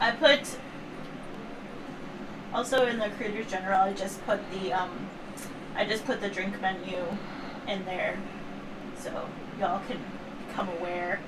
I put... Also in the Creators General, I just put the drink menu in there, so y'all can become aware.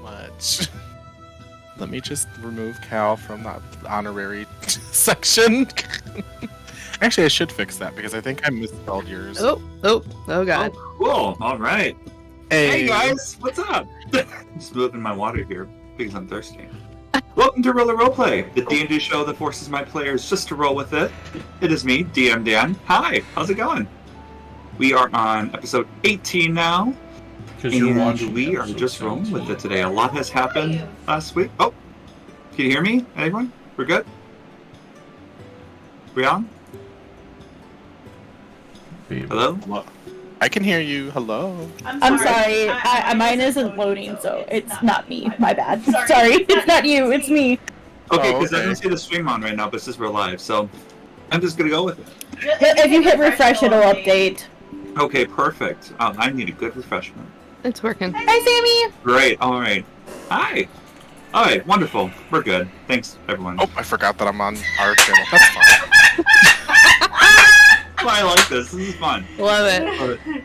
Much. Let me just remove Cal from the honorary section. Actually, I should fix that because I think I misspelled yours. Oh god. Oh, cool. All right. Hey guys, what's up? Just moving my water here because I'm thirsty. Welcome to Roleplay, the D&D show that forces my players just to roll with it. It is me, DM Dan. Hi, how's it going? We are on episode 18 now, and we are just rolling with it today. A lot has happened last week. Oh, can you hear me? Anyone? We're good? We on? Hello? I can hear you. Hello. I'm sorry. Mine isn't loading, so it's not me. My bad. Sorry. It's not you. It's me. Okay, because I don't see the stream on right now, but it says we're live, so I'm just going to go with it. If you hit refresh, it'll update. Okay, perfect. I need a good refreshment. It's working. Hi, Sammy. Great. All right. Hi. All right. Wonderful. We're good. Thanks, everyone. Oh, I forgot that I'm on our channel. That's fine. I like this. This is fun. Love it.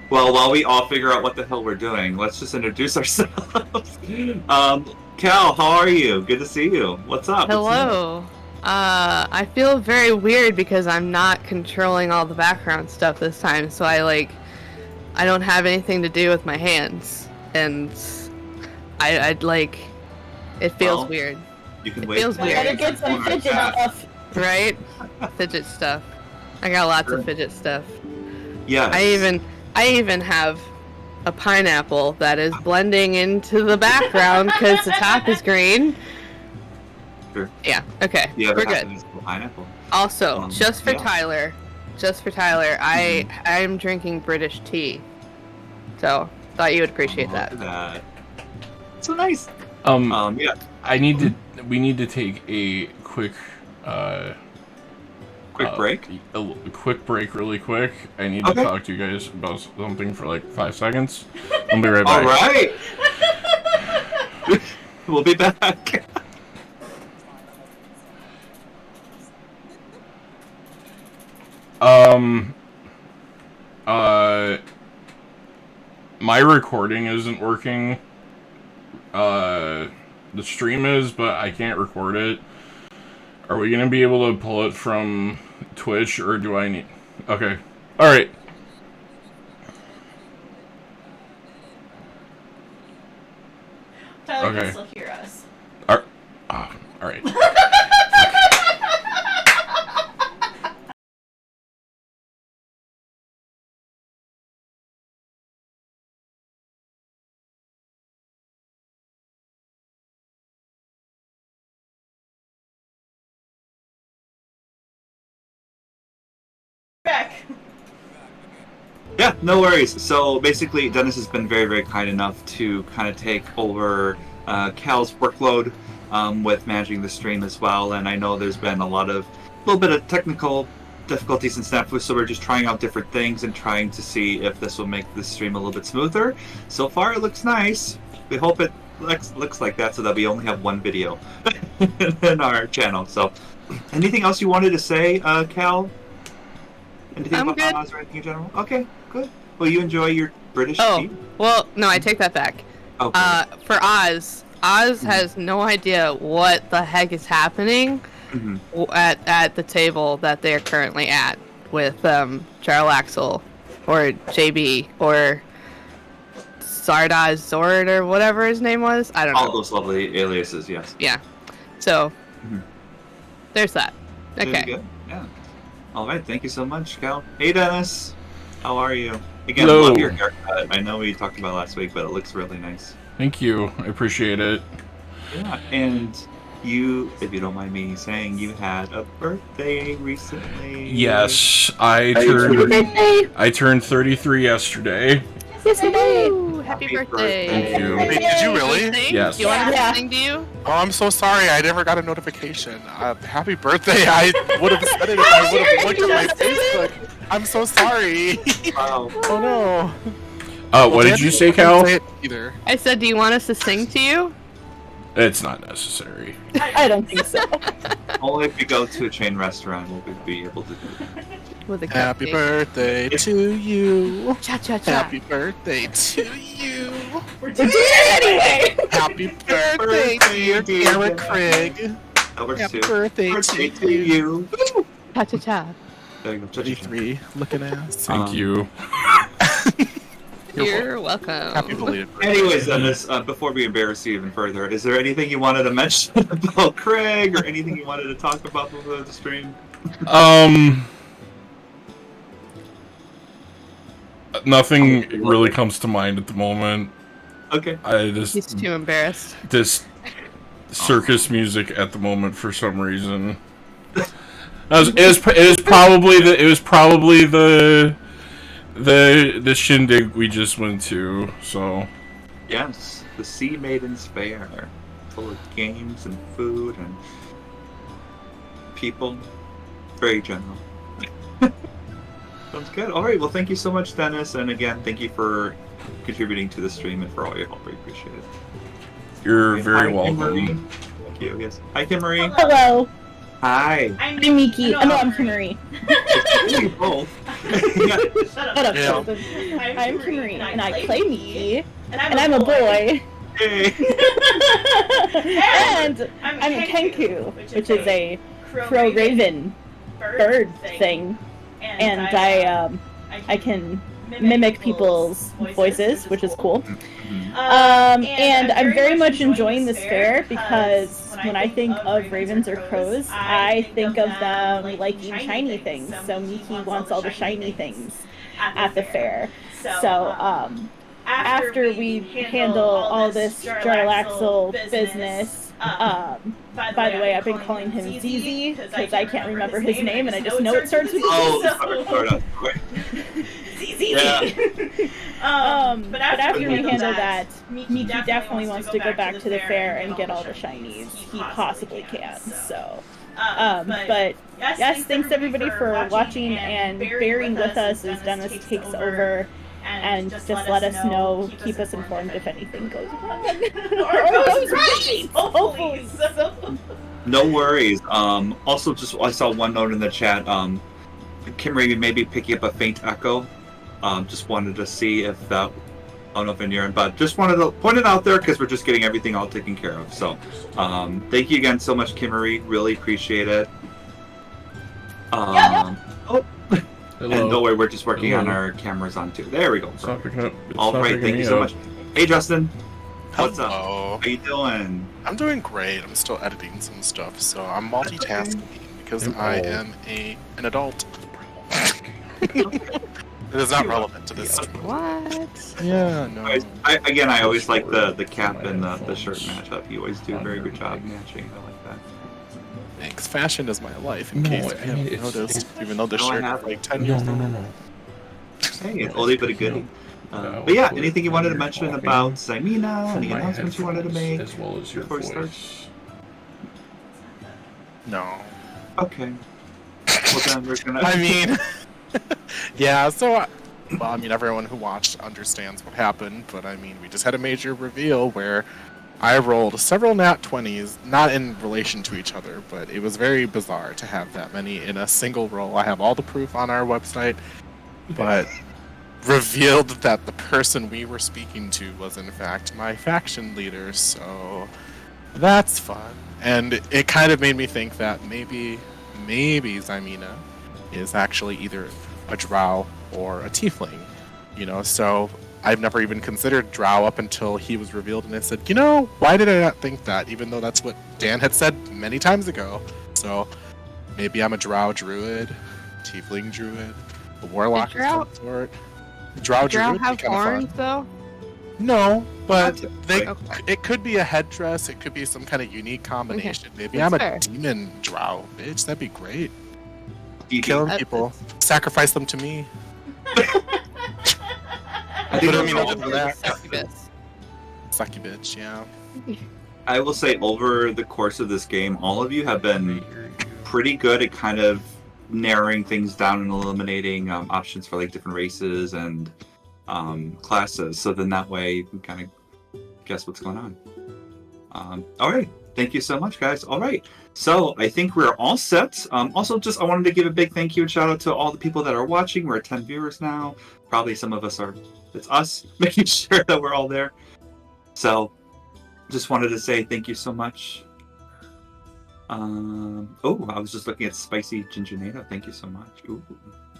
Well, while we all figure out what the hell we're doing, let's just introduce ourselves. Cal, how are you? Good to see you. What's up? Hello. I feel very weird because I'm not controlling all the background stuff this time, so I don't have anything to do with my hands, and I'd like, it feels weird. You can It wait. feels I weird. gotta get some fidget stuff. Right? Fidget stuff. I got lots of fidget stuff. Yes. I even have a pineapple that is blending into the background because the top is green. Sure. Yeah, okay. You ever We're have good. to use the pineapple? Also, just for yeah. Tyler, I'm drinking British tea. So, thought you would appreciate Look that. at that. So nice. Yeah. We need to take a quick Break. A quick break, really quick. I need to talk to you guys about something for like 5 seconds. I'll be right back. All right. We'll be back. My recording isn't working. The stream is, but I can't record it. Are we gonna be able to pull it from Twitch, or do I need... Okay. Alright. Tyler Okay. can still hear us. Alright. Back. Yeah, no worries. So basically, Dennis has been very, very kind enough to kind of take over Cal's workload with managing the stream as well. And I know there's been a little bit of technical difficulties and snafu, so we're just trying out different things and trying to see if this will make the stream a little bit smoother. So far, it looks nice. We hope it looks like that, so that we only have one video in our channel. So, anything else you wanted to say, Cal? Anything I'm about good. Oz or anything in general? Okay, good. Well, you enjoy your British Oh, tea? well, no, I take that back. Okay. For Oz has no idea what the heck is happening at the table that they're currently at with Charles Axel or JB or Sardaz Zord or whatever his name was. I don't know. All those lovely aliases, yes. Yeah. So there's that. Very Okay. good. Yeah. All right. Thank you so much, Cal. Hey, Dennis. How are you? Again, Hello. love your haircut. I know we talked about it last week, but it looks really nice. Thank you. I appreciate it. Yeah. And you, if you don't mind me saying, you had a birthday recently. Yes, I turned 33 yesterday. Ooh, happy birthday. Thank you. Wait, did you really? Yes. Do you want us Yeah. to sing to you? Oh, I'm so sorry. I never got a notification. Happy birthday. I would have said it if I would have looked at my Facebook. I'm so sorry. Wow. Oh no. What did you say, Cal? Cal? Say it either. I said, do you want us to sing to you? It's not necessary. I don't think so. Only if we go to a chain restaurant will we be able to do it. With a Happy cupcake. birthday to you. Cha cha cha. Happy birthday to you. We're doing it anyway. Happy birthday, dear Eric Craig. That works Happy too. birthday to you. Cha cha cha. There you go. 33 looking ass. Thank you. You're welcome. Happy belated birthday. Anyways, Dennis, before we embarrass you even further, is there anything you wanted to mention about Craig or anything you wanted to talk about before the stream? Nothing really comes to mind at the moment. Okay. He's too embarrassed. This circus music at the moment for some reason. It was probably the shindig we just went to. So Yes, the Sea Maiden's Fair, full of games and food and people. Very general. Sounds good. All right. Well, thank you so much, Dennis, and again, thank you for contributing to the stream and for all your help. We appreciate it. you're Hi, very Kimarie. welcome. Thank you. Yes. Hi, Kimarie. Hello. Hi. I'm I'm Miki. Oh, no, I'm Kimarie. You both. Shut Shut up. up. Yeah. I'm Kimarie, and I play Miki, and I'm a a boy. Hey. and I'm a kenku, which is a crow raven bird thing, and I can mimic people's voices, which is cool. And I'm very much enjoying this fair because when I think of ravens or crows, I think of them liking shiny things. So Miki wants all the shiny things at the fair. So after we handle all this Jarlaxle business, by the way, I've been calling him ZZ because I can't remember his name and I just know it starts with Z. Oh, but after we handle that, Miki definitely wants to go back to the fair and get all the shinies he possibly can. So, but yes, thanks everybody for watching and bearing with us as Dennis takes over. And just let us know, keep us informed if anything goes wrong. or goes right! Hopefully. No worries. Also, just I saw one note in the chat. Kimarie may be picking up a faint echo. Just wanted to see if that. I don't know if in your end, but just wanted to point it out there because we're just getting everything all taken care of. So, thank you again so much, Kimarie. Really appreciate it. Hello. And don't worry, we're just working on our cameras on too. There we go. Stop picking up. All right, thank you so much. Hey, Justin. What's up? Hello. How you doing? I'm doing great. I'm still editing some stuff, so I'm multitasking because I am an adult. It is not relevant to this. What? Yeah, no. I always like the cap and the shirt matchup. You always do a very good job matching. I like that. Thanks. Fashion is my life, in case you haven't noticed, even though the No, I shirt is haven't. like 10 years old. No. Hey, it's oldie but a goodie. But yeah, anything you wanted to mention about Ximena? Any announcements you wanted to make? As well as your before we start? voice. No. Okay. Well, then we're gonna. I mean, yeah, so, well, I mean, everyone who watched understands what happened, but I mean, we just had a major reveal where I rolled several nat 20s, not in relation to each other, but it was very bizarre to have that many in a single roll. I have all the proof on our website, but revealed that the person we were speaking to was in fact my faction leader, so that's fun. And it kind of made me think that maybe Ximena is actually either a drow or a tiefling, you know, so I've never even considered drow up until he was revealed, and I said, you know, why did I not think that, even though that's what Dan had said many times ago. So maybe I'm a drow druid, tiefling druid, a warlock of some sort. Drow druid have horns though? No, but Okay. it could be a headdress, it could be some kind of unique combination. Maybe That's I'm fair. a demon drow, bitch, that'd be great. DD. Killing people, sacrifice them to me. I think But I that's mean, all other than over- that, Succubus. sucky bitch, yeah. I will say over the course of this game, all of you have been pretty good at kind of narrowing things down and eliminating options for like different races and classes. So then that way you can kind of guess what's going on. All right. Thank you so much, guys. All right. So I think we're all set. Also, I wanted to give a big thank you and shout out to all the people that are watching. We're at 10 viewers now. Probably some of us it's us making sure that we're all there. So just wanted to say thank you so much. I was just looking at spicy gingernato. Thank you so much. Ooh,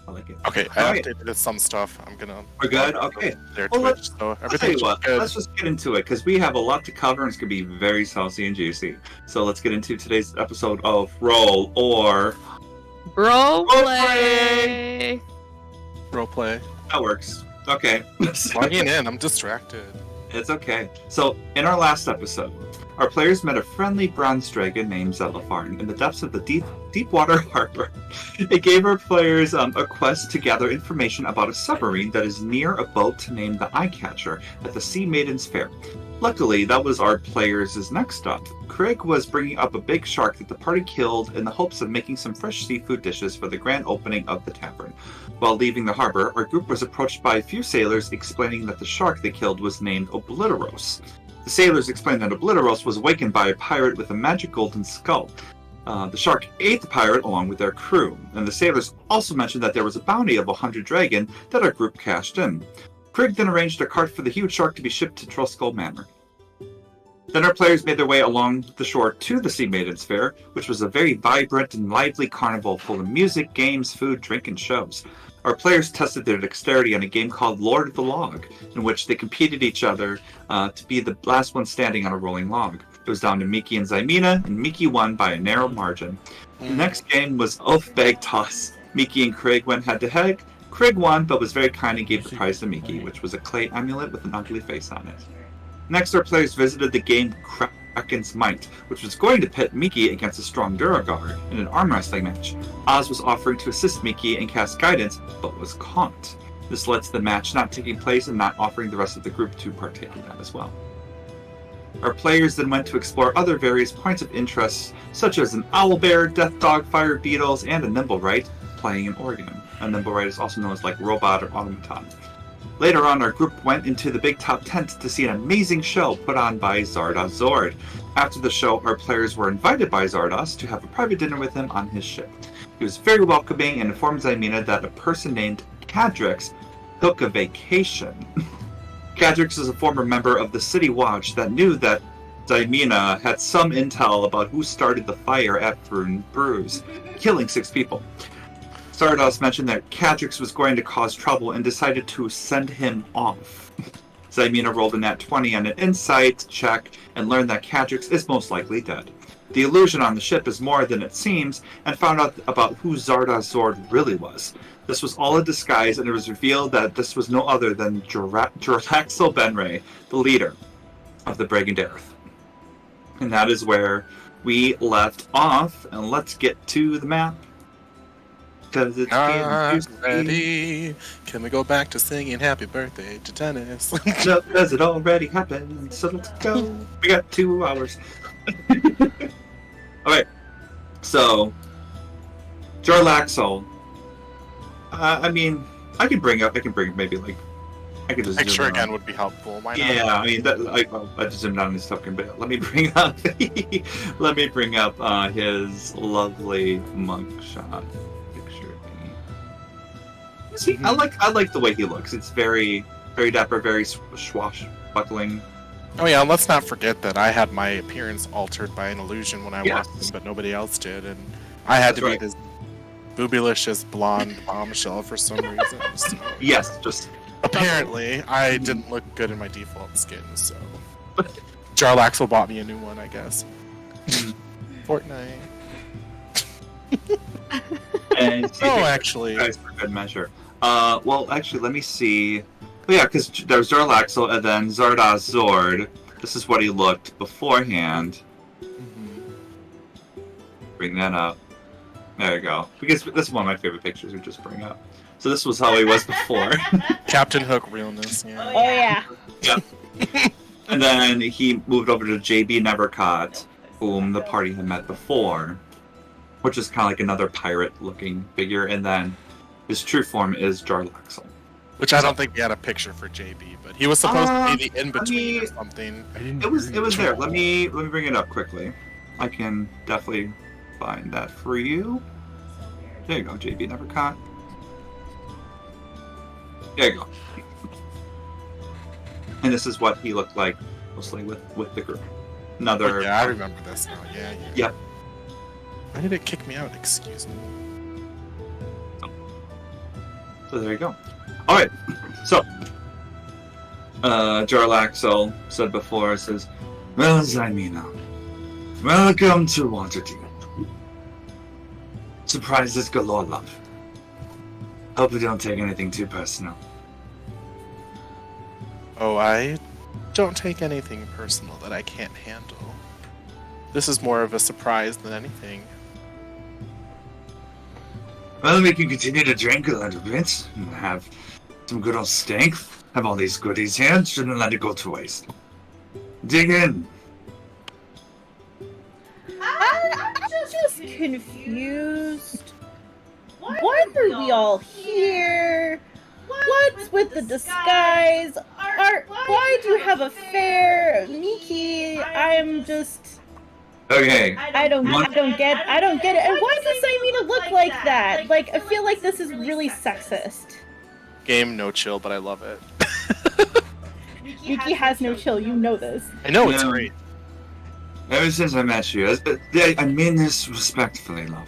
I like it. Okay, I All right. updated some stuff. I'm gonna. We're good? Okay. Their Well, Twitch, so I'll tell everything's you what, good. let's just get into it because we have a lot to cover and it's going to be very saucy and juicy. So let's get into today's episode of Roll or Roleplay. Roleplay. That works. Okay. Logging in, I'm distracted. It's okay. So, in our last episode, our players met a friendly bronze dragon named Zelafarn in the depths of the Deepwater Harbor. It gave our players a quest to gather information about a submarine that is near a boat named the Eyecatcher at the Sea Maidens Fair. Luckily, that was our players' next stop. Craig was bringing up a big shark that the party killed in the hopes of making some fresh seafood dishes for the grand opening of the tavern. While leaving the harbor, our group was approached by a few sailors explaining that the shark they killed was named Obliteros. The sailors explained that Obliteros was awakened by a pirate with a magic golden skull. The shark ate the pirate along with their crew, and the sailors also mentioned that there was a bounty of 100 dragon that our group cashed in. Craig then arranged a cart for the huge shark to be shipped to Trollskull Manor. Then our players made their way along the shore to the Sea Maidens Fair, which was a very vibrant and lively carnival full of music, games, food, drink, and shows. Our players tested their dexterity on a game called Lord of the Log, in which they competed each other to be the last one standing on a rolling log. It was down to Miki and Zymina, and Miki won by a narrow margin. The next game was Oath Bag Toss. Miki and Craig went head-to-head. Craig won, but was very kind and gave the prize to Miki, which was a clay amulet with an ugly face on it. Next, our players visited the game Kraken's Might, which was going to pit Miki against a strong Duragard in an arm wrestling match. Oz was offering to assist Miki and cast guidance, but was caught. This led to the match not taking place and not offering the rest of the group to partake in that as well. Our players then went to explore other various points of interest, such as an owlbear, death dog, fire beetles, and a nimblewright, playing an organ. A nimblewright is also known as like robot or automaton. Later on, our group went into the big top tent to see an amazing show put on by Zardoz Zord. After the show, our players were invited by Zardoz to have a private dinner with him on his ship. He was very welcoming and informed Zymina that a person named Cadrix took a vacation. Cadrix is a former member of the City Watch that knew that Zymina had some intel about who started the fire at Brune Brews, killing 6 people. Zardoz mentioned that Cadrix was going to cause trouble and decided to send him off. Zymina rolled a nat 20 on an insight check and learned that Cadrix is most likely dead. The illusion on the ship is more than it seems, and found out about who Zardoz Zord really was. This was all a disguise, and it was revealed that this was no other than Juraxel Benray, the leader of the Brigandareth. And that is where we left off, and let's get to the map. Because it's ready. Can we go back to singing Happy Birthday to Dennis? No, because it already happened, so let's go. We got 2 hours. Alright, so Jarlaxle. I mean, I can bring maybe like I could just picture again would be helpful. Why not? Yeah, I mean, I just zoomed down on his token, but let me bring up his lovely mugshot picture. See, I like the way he looks. It's very dapper, very swashbuckling. Oh yeah, let's not forget that I had my appearance altered by an illusion when I walked in, but nobody else did, and I had to be this boobylicious blonde bombshell for some reason. So. Yes, just apparently I didn't look good in my default skin, so Jarlaxle bought me a new one, I guess. Fortnite. And actually, for good measure. Well, actually, let me see. Oh, yeah, because there's Jarlaxle and then Zardoz Zord. This is what he looked beforehand. Bring that up. There you go. Because this is one of my favorite pictures we just bring up. So this was how he was before. Captain Hook realness. Yeah. Oh yeah. Yep. And then he moved over to JB Nevercott, whom the party had met before, which is kind of like another pirate-looking figure. And then his true form is Jarlaxle. Which I don't think we had a picture for JB, but he was supposed to be the in-between or something. It was there. Let me bring it up quickly. I can definitely find that for you. There you go, JB Nevercott. There you go. And this is what he looked like, mostly with the group. Another. Oh, yeah, I remember this now. Yeah. Yep. Why did it kick me out? Excuse me. So there you go. All right. So, Jarlaxle said before, says, "Well, Zymina, welcome to Waterdeep. Surprises galore, love. Hope you don't take anything too personal." Oh, I don't take anything personal that I can't handle. This is more of a surprise than anything. Well, we can continue to drink a little bit and have some good old stank. Have all these goodies here, shouldn't let it go to waste. Dig in. I'm just confused. Why are we all here? What's with the disguise? Why do you have a fair? Miki, I'm just... Okay. I don't get it. And why does Zymina look like that? Like, I feel like this is really sexist. Game no chill, but I love it. Miki has no chill, you know this. I know, it's great. Ever since I met you, I mean this respectfully, love.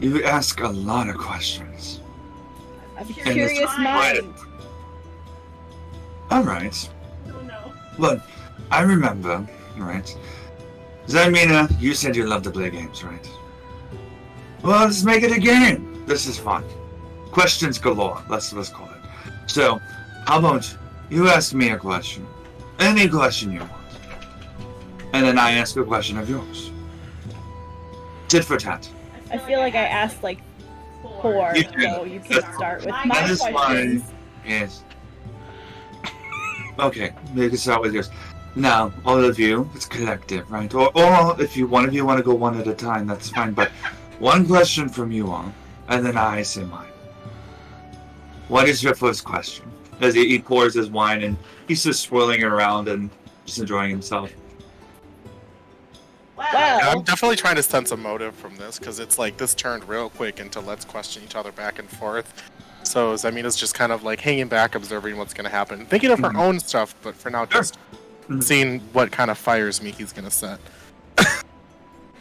You ask a lot of questions. A curious mind. Alright. Oh no. But I remember, right? Zarmina, you said you love to play games, right? Well, let's make it a game. This is fun. Questions galore, let's call it. So, how about you ask me a question? Any question you want. And then I ask a question of yours. Tit for tat. I feel like I asked like 4, so you can start with my That is questions. fine. Yes. Okay, we can start with yours. Now, all of you, it's collective, right? Or if one of you want to go one at a time, that's fine. But one question from you all, and then I say mine. What is your first question? As he pours his wine and he's just swirling it around and just enjoying himself. Well, I'm definitely trying to sense a motive from this, because it's like this turned real quick into let's question each other back and forth. So Zamina's just kind of like hanging back, observing what's going to happen, thinking of her own stuff, but for now just seeing what kind of fires Miki's going to set.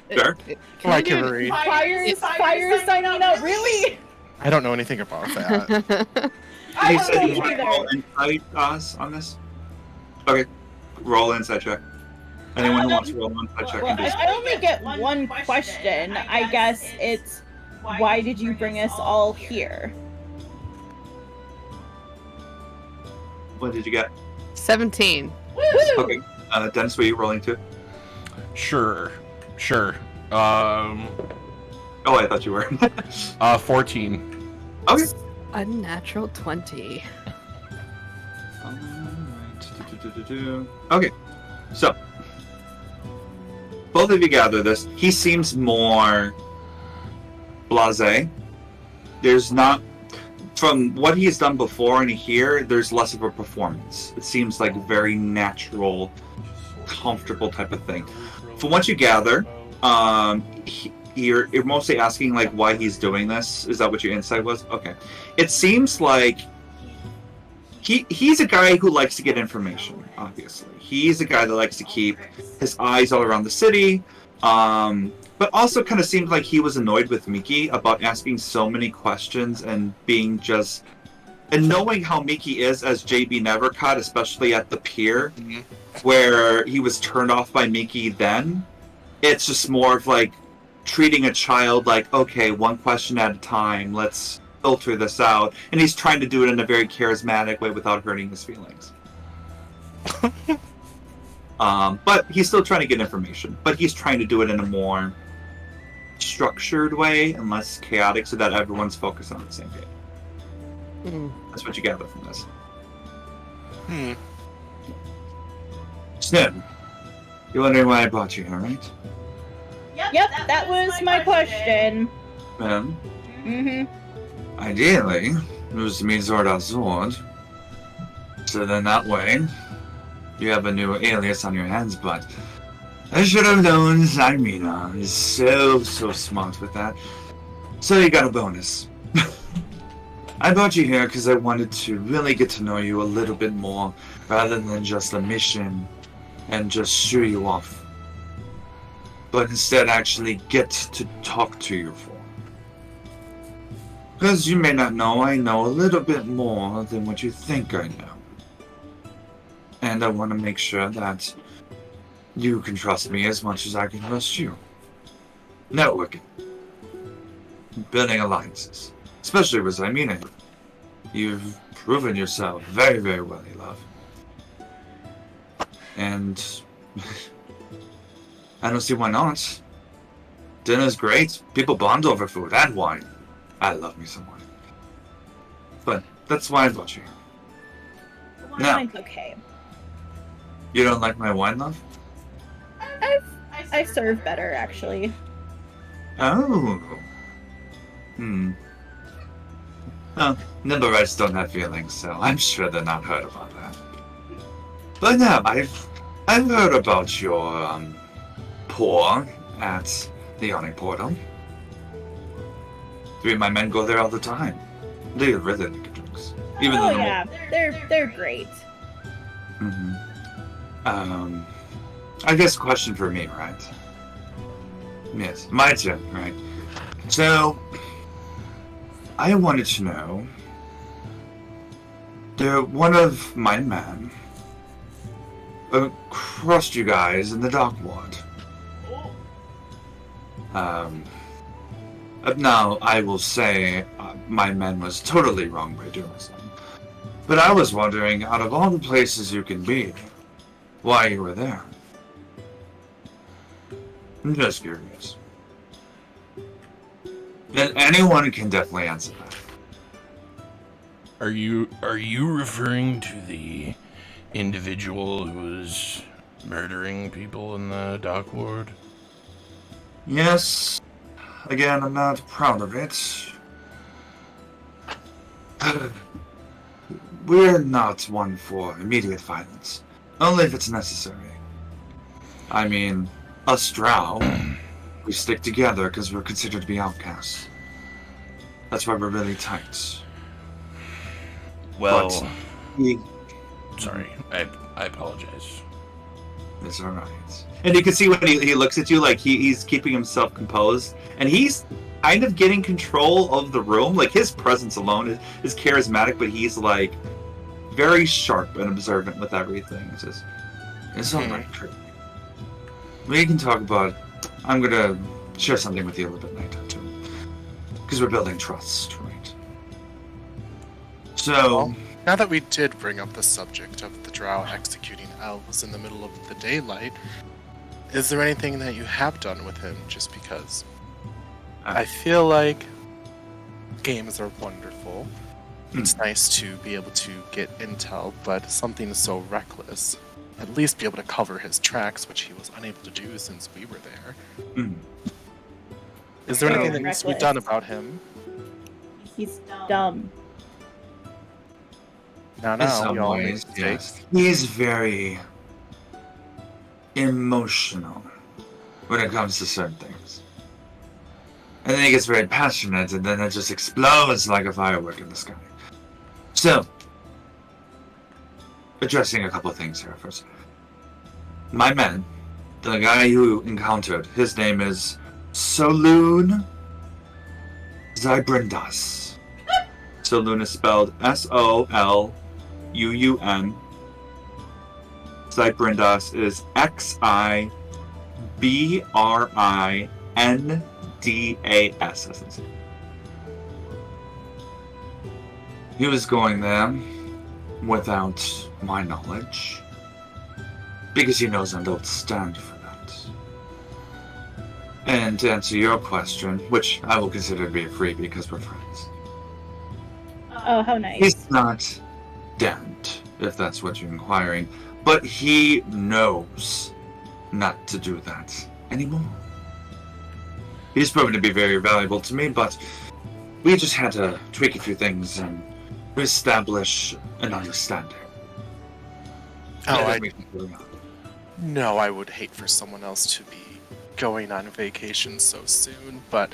Sure. Like do- Kimarie. fires signing up, really? I don't know anything about that. I He don't said know you want to either. roll insight us on this? Okay. Roll insight check. Anyone who wants to roll an insight check Well, can do so. I only get one question. I guess it's, why did you bring us all here? What did you get? 17. Okay. Dennis, were you rolling too? Sure. Oh, I thought you were. 14. Okay. Unnatural 20. Okay. So, both of you gather this. He seems more blasé. There's not, from what he's done before and here, there's less of a performance. It seems like a very natural, comfortable type of thing. From what you gather, you're mostly asking like why he's doing this. Is that what your insight was? Okay. It seems like he's a guy who likes to get information, obviously. He's a guy that likes to keep his eyes all around the city, but also kind of seemed like he was annoyed with Miki about asking so many questions and being just... And knowing how Miki is as JB Nevercut, especially at the pier, where he was turned off by Miki then, it's just more of like treating a child like, okay, one question at a time, let's filter this out. And he's trying to do it in a very charismatic way without hurting his feelings. But he's still trying to get information. But he's trying to do it in a more structured way and less chaotic so that everyone's focused on the same page. That's what you gather from this. Snip, you're wondering why I brought you here, right? Yep, that was my question. Mm-hmm. Ideally, it was to meet Zord Azord. So then that way, you have a new alias on your hands, but I should have known Zarmina is so smart with that. So you got a bonus. I brought you here because I wanted to really get to know you a little bit more, rather than just a mission and just shoo you off. But instead actually get to talk to you for. Because you may not know, I know a little bit more than what you think I know. And I want to make sure that you can trust me as much as I can trust you. Networking. Building alliances. Especially with Zarmina. You've proven yourself very, very well, love. And I don't see why not. Dinner's great. People bond over food and wine. I love me some wine. But that's why I brought you here. Now, Mine's okay. you don't like my wine, love? I serve better, actually. Oh. Well, Nimberites don't have feelings, so I'm sure they're not hurt about that. But no, I've heard about your pour at the Yawning Portal. 3 of my men go there all the time. They really like drinks. Even Oh though yeah, they're great. I guess question for me, right? Yes, my turn, right? So, I wanted to know, one of my men crossed you guys in the dock ward. Now, I will say my man was totally wrong by doing so. But I was wondering, out of all the places you can be, why you were there. I'm just curious. And anyone can definitely answer that. Are you referring to the individual who was murdering people in the dock ward? Yes. Again, I'm not proud of it. We're not one for immediate violence. Only if it's necessary. I mean, us drow, we stick together because we're considered to be outcasts. That's why we're really tight. Well, but sorry, I apologize. It's alright. And you can see when he looks at you, like he's keeping himself composed, and he's kind of getting control of the room. Like his presence alone is charismatic, but he's like very sharp and observant with everything. It's alright. We can talk about. I'm gonna share something with you a little bit later too, because we're building trust, right? So. Well, now that we did bring up the subject of the drow executing elves in the middle of the daylight, is there anything that you have done with him just because? I feel like games are wonderful. It's nice to be able to get intel, but something so reckless, at least be able to cover his tracks, which he was unable to do since we were there. Is there anything that needs to be done about him? He's dumb. No, we all make mistakes. Yes. He's very emotional when it comes to certain things. And then he gets very passionate, and then it just explodes like a firework in the sky. So, addressing a couple of things here first. My man, the guy who encountered, his name is Soloon Zybrindas. Soloon is spelled Soluun. Zybrindas is Xibrindas. He was going there without my knowledge, because he knows I don't stand for that. And to answer your question, which I will consider to be a freebie because we're friends. Oh, how nice. He's not dead, if that's what you're inquiring, but he knows not to do that anymore. He's proven to be very valuable to me, but we just had to tweak a few things and establish an understanding. No, I would hate for someone else to be going on vacation so soon, but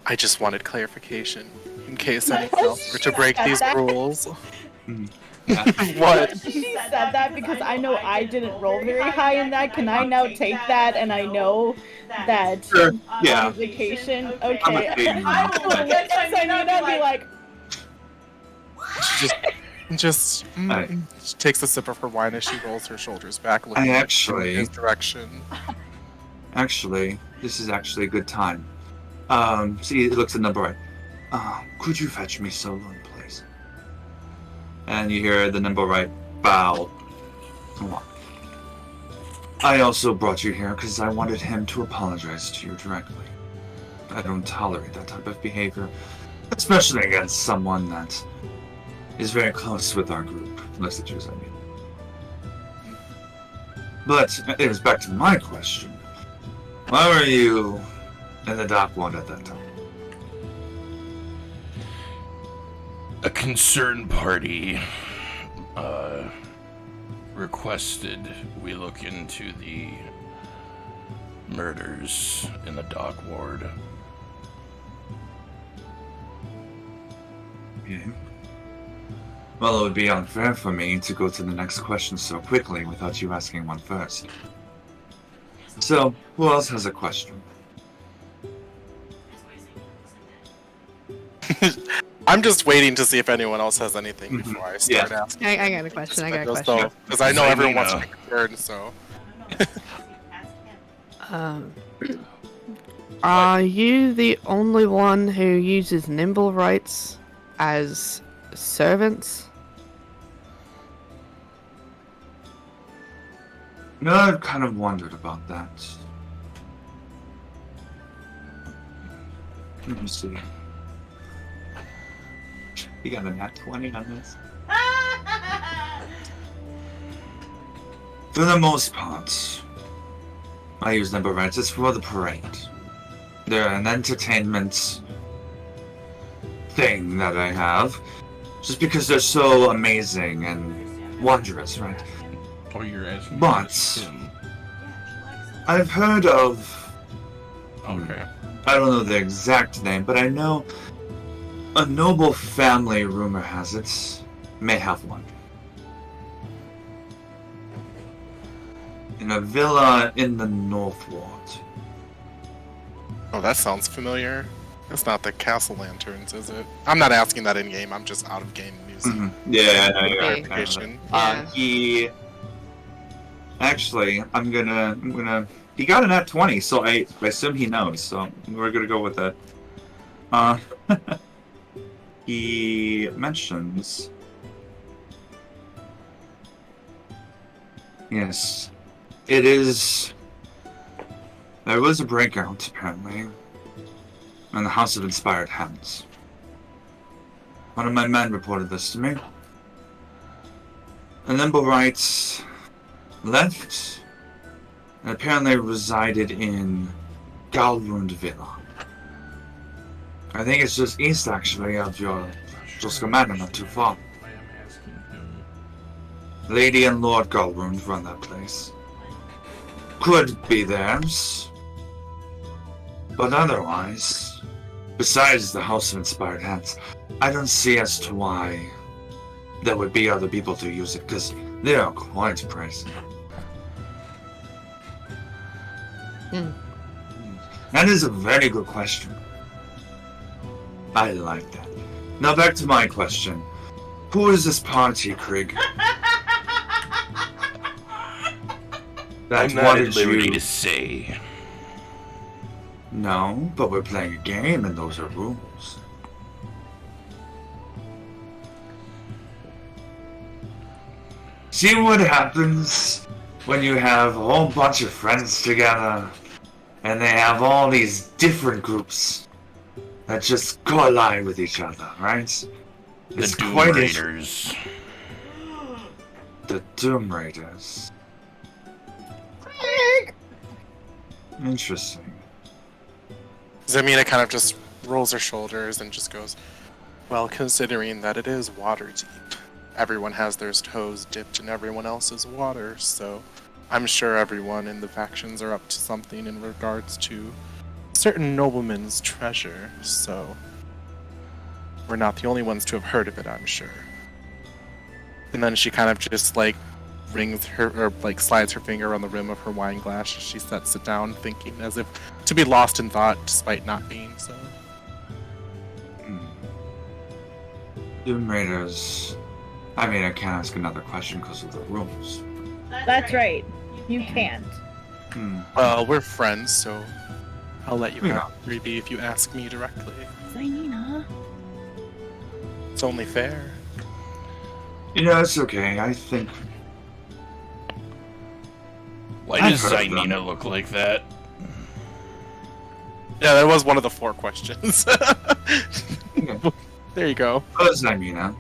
I just wanted clarification in case anyone else were to break these rules. What? She said that because I know I didn't roll very high in that. Can I now take that and I know that Sure. Yeah. on vacation? Okay. I'm a baby. Next time I'd be like, Just she takes a sip of her wine as she rolls her shoulders back, looking in his direction. Actually, this is actually a good time. See, it looks at number right. Could you fetch me Solon, please? And you hear the nimble right bow. Come on. I also brought you here because I wanted him to apologize to you directly. I don't tolerate that type of behavior, especially against someone that is very close with our group. Messages, I mean. But it was back to my question. Why were you in the dock ward at that time? A concerned party requested we look into the murders in the dock ward. Okay. Well, it would be unfair for me to go to the next question so quickly without you asking one first. So, who else has a question? I'm just waiting to see if anyone else has anything before I start asking. I got a question. I got a question. Because I know everyone wants to take a turn, so. Are you the only one who uses nimble rights as servants? No, I've kind of wondered about that. Let me see. You got a nat 20 on this? For the most part, I use number rights. It's for the parade. They're an entertainment thing that I have. Just because they're so amazing and wondrous, right? Oh, you're asking. But I've heard of... Okay. I don't know the exact name, but I know a noble family, rumor has it, may have one. In a villa in the North Ward. Oh, that sounds familiar. That's not the Castle Lanterns, is it? I'm not asking that in game. I'm just out of game music. Mm-hmm. Yeah, I know you're Okay. Clarification. He actually, I'm gonna. He got a nat 20, so I assume he knows. So we're gonna go with it. He mentions. Yes, it is. There was a breakout, apparently, in the House of Inspired Hands. One of my men reported this to me. And Nimble writes, left, and apparently resided in Galrund Villa. I think it's just east, actually, of your Joska, not too far. I am asking him. Lady and Lord Galrund run that place. Could be theirs. But otherwise, besides the House of Inspired Hands, I don't see as to why there would be other people to use it, because they are quite pricey. That is a very good question. I like that. Now back to my question. Who is this party, Krieg? I'm not at liberty to say. No, but we're playing a game and those are rules. See what happens when you have a whole bunch of friends together and they have all these different groups that just collide with each other, right? The Doom Raiders. The Doom Raiders. Interesting. Zemina kind of just rolls her shoulders and just goes, well, considering that it is Waterdeep, everyone has their toes dipped in everyone else's water, so I'm sure everyone in the factions are up to something in regards to certain nobleman's treasure, so we're not the only ones to have heard of it, I'm sure. And then she kind of just rings her, or slides her finger on the rim of her wine glass as she sets it down, thinking as if to be lost in thought despite not being so. Doom Raiders. I mean, I can't ask another question because of the rules. That's right. You can't. Well, we're friends, so I'll let you Yeah. have freebie if you ask me directly. Zainina. It's only fair. You know, it's okay. I think. Why I've does heard of them. Zainina look like that? Yeah, that was one of the 4 questions. There you go. Oh, Zainina.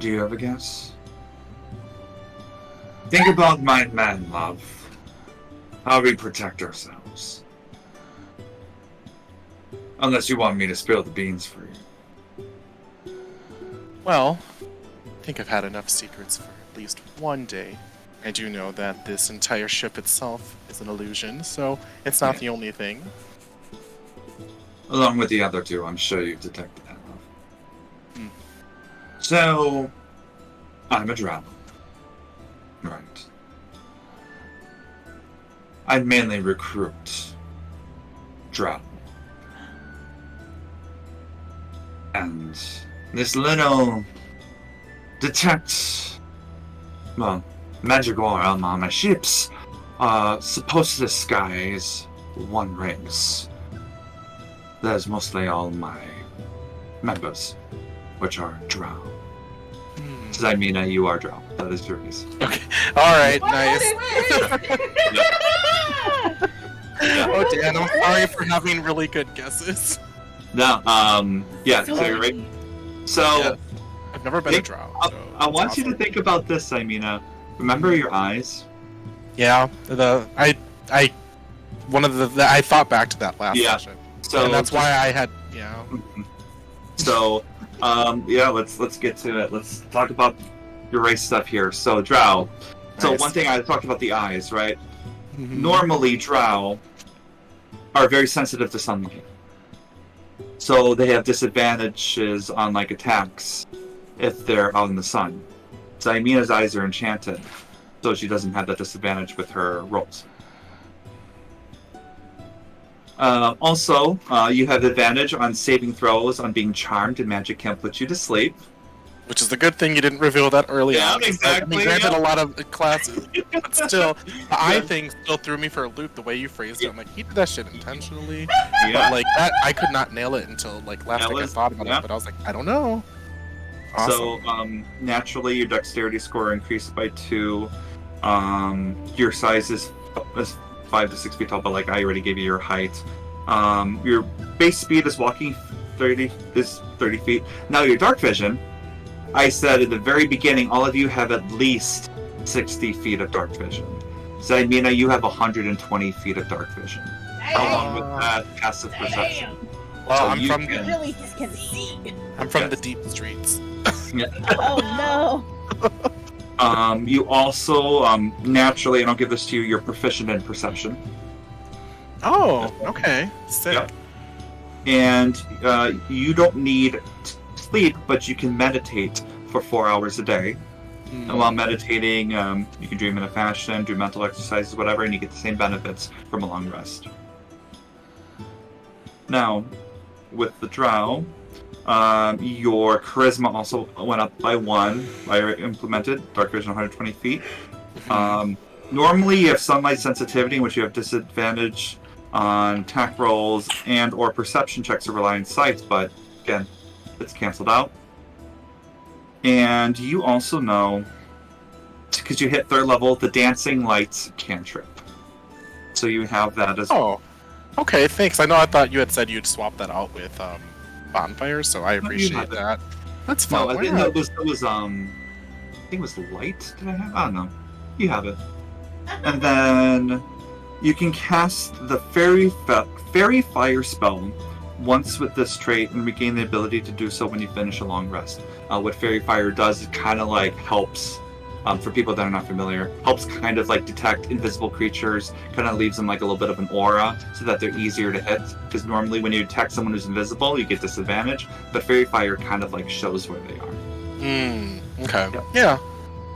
Do you have a guess? Think about my man love. How we protect ourselves. Unless you want me to spill the beans for you. Well, I think I've had enough secrets for at least one day. I do know that this entire ship itself is an illusion, so it's not the only thing. Along with the other two, I'm sure you've detected that love. So, I'm a drow. Right. I mainly recruit drow. And this little detect, well, magic aura on my ships supposed to disguise one race. That is mostly all my members, which are drow. Does that mean that you are drow? That is your race. Okay. All right. Nice. Oh, Dan, I'm sorry for having really good guesses. No. Yeah. So you're right. So Yeah. I've never been a drow. So I want you to awesome. think about this, Imina. Remember your eyes? Yeah. I thought back to that last Yeah. session. So And that's why I had, yeah. So, yeah, let's get to it. Let's talk about your race stuff here. So, drow. So Nice. one thing I talked about the eyes, right? Mhm. Normally, drow are very sensitive to sunlight. So they have disadvantages on like attacks if they're out in the sun. So Imina's eyes are enchanted, so she doesn't have that disadvantage with her rolls. Also, you have advantage on saving throws on being charmed, and magic can't put you to sleep. Which is a good thing you didn't reveal that early Yeah, on. exactly, I mean, granted, yeah. a lot of classes, but still, the eye thing still threw me for a loop. The way you phrased it, I'm like, he did that shit intentionally. Yeah. But like that, I could not nail it until like last That week I was- thought about yeah. it. But I was like, I don't know. Awesome. So, naturally, your dexterity score increased by 2. Your size is 5 to 6 feet tall, but like I already gave you your height. Your base speed is walking 30 feet. Now your dark vision, I said at the very beginning, all of you have at least 60 feet of dark vision. So Imina, you have 120 feet of dark vision, along with that passive perception. well, so I'm you from can- Really can see. I'm from Yes. the deep streets. Oh no. You also naturally, and I'll give this to you, you're proficient in perception. Oh, okay, sick. Yep. And you don't need sleep, but you can meditate for 4 hours a day. Hmm. And while meditating, you can dream in a fashion, do mental exercises, whatever, and you get the same benefits from a long rest. Now, with the drow, your charisma also went up by 1. I implemented dark vision 120 feet. Normally, you have sunlight sensitivity, in which you have disadvantage on attack rolls and or perception checks to rely on sight, but again, it's canceled out. And you also know, because you hit 3rd level, the dancing lights cantrip. So you have that as well. Oh, okay, thanks. I thought you had said you'd swap that out with bonfires, so I you appreciate have it. that. That's fun. No, I Why think not? it was I think it was light. Did I have? I don't know. You have it. And then you can cast the fairy fire spell once with this trait and regain the ability to do so when you finish a long rest. What fairy fire does is kind of like helps, for people that are not familiar, helps kind of like detect invisible creatures, kind of leaves them like a little bit of an aura so that they're easier to hit. Because normally when you detect someone who's invisible, you get disadvantage, but fairy fire kind of like shows where they are. Okay. Yep. Yeah.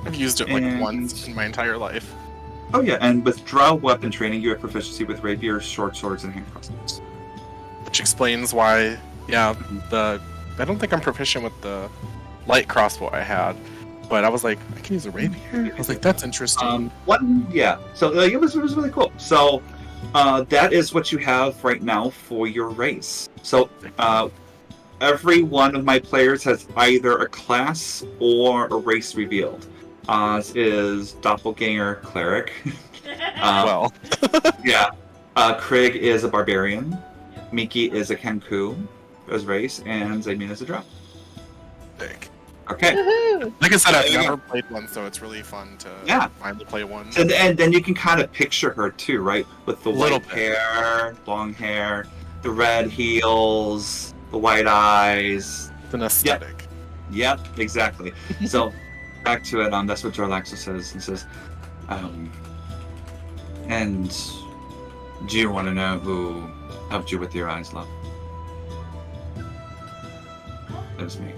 I've used it like And- once in my entire life. Oh yeah, and with drow weapon training, you have proficiency with rapiers, short swords, and hand crossbows. Which explains why, yeah, I don't think I'm proficient with the light crossbow I had, but I was like, I can use a rapier? I was like, that's interesting. So it was really cool. So that is what you have right now for your race. So every one of my players has either a class or a race revealed. Oz is Doppelganger Cleric. Well, Yeah. Craig is a Barbarian. Miki is a Kenku as race, and Zamin is a Drow. sick. Okay. Woohoo! Like I said, I've Yeah. never played one, so it's really fun to finally play one. And then you can kind of picture her too, right? With the Little white bit. hair, long hair, the red heels, the white eyes. It's an aesthetic. Yep, exactly. So back to it. That's what Jorlaxo says. He says, and do you want to know who helped you with your eyes, love? It was me.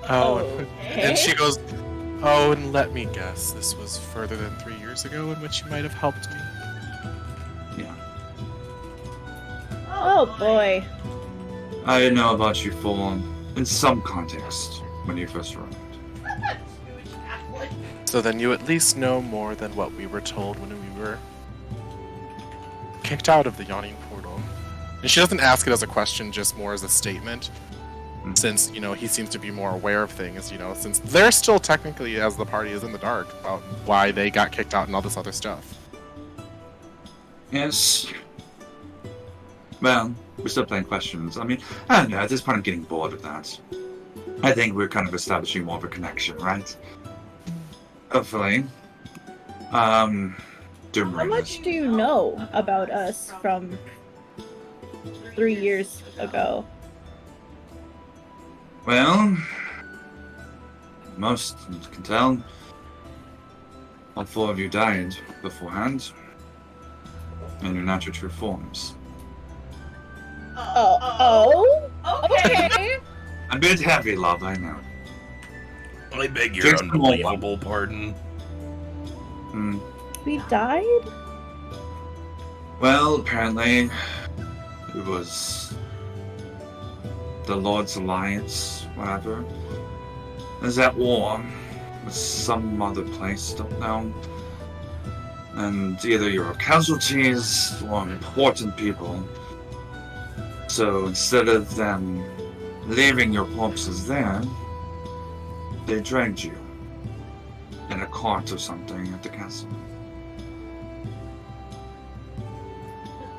Oh, Okay. and she goes, Oh, and let me guess, this was further than 3 years ago in which you might have helped me. Yeah. Oh boy. I know about you full in some context when you first arrived. So then you at least know more than what we were told when we were kicked out of the Yawning Portal. And she doesn't ask it as a question, just more as a statement. Since, he seems to be more aware of things, since they're still technically, as the party is in the dark, about why they got kicked out and all this other stuff. Yes. Well, we're still playing questions. I mean, I don't know, at this point I'm getting bored of that. I think we're kind of establishing more of a connection, right? Hopefully. How much do you know about us from 3 years ago? Well, most can tell. All 4 of you died beforehand. In your natural true forms. Okay. A bit heavy, love, I know. I beg your unbelievable pardon. We died? Well, apparently, it was the Lord's Alliance, whatever. Is at war with some other place, don't know. And either you're casualties or important people. So instead of them leaving your corpses there, they dragged you in a cart or something at the castle.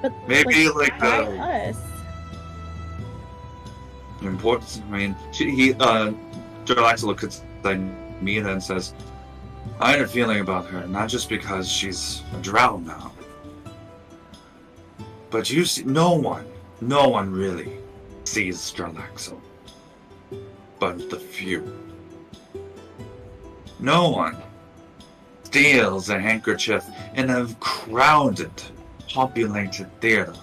But Maybe like us. Important. I mean, Jorlax looks at Mina and says, "I had a feeling about her, not just because she's a drow now, but you see, no one really sees Jorlaxel, but the few. No one steals a handkerchief in a crowded, populated theater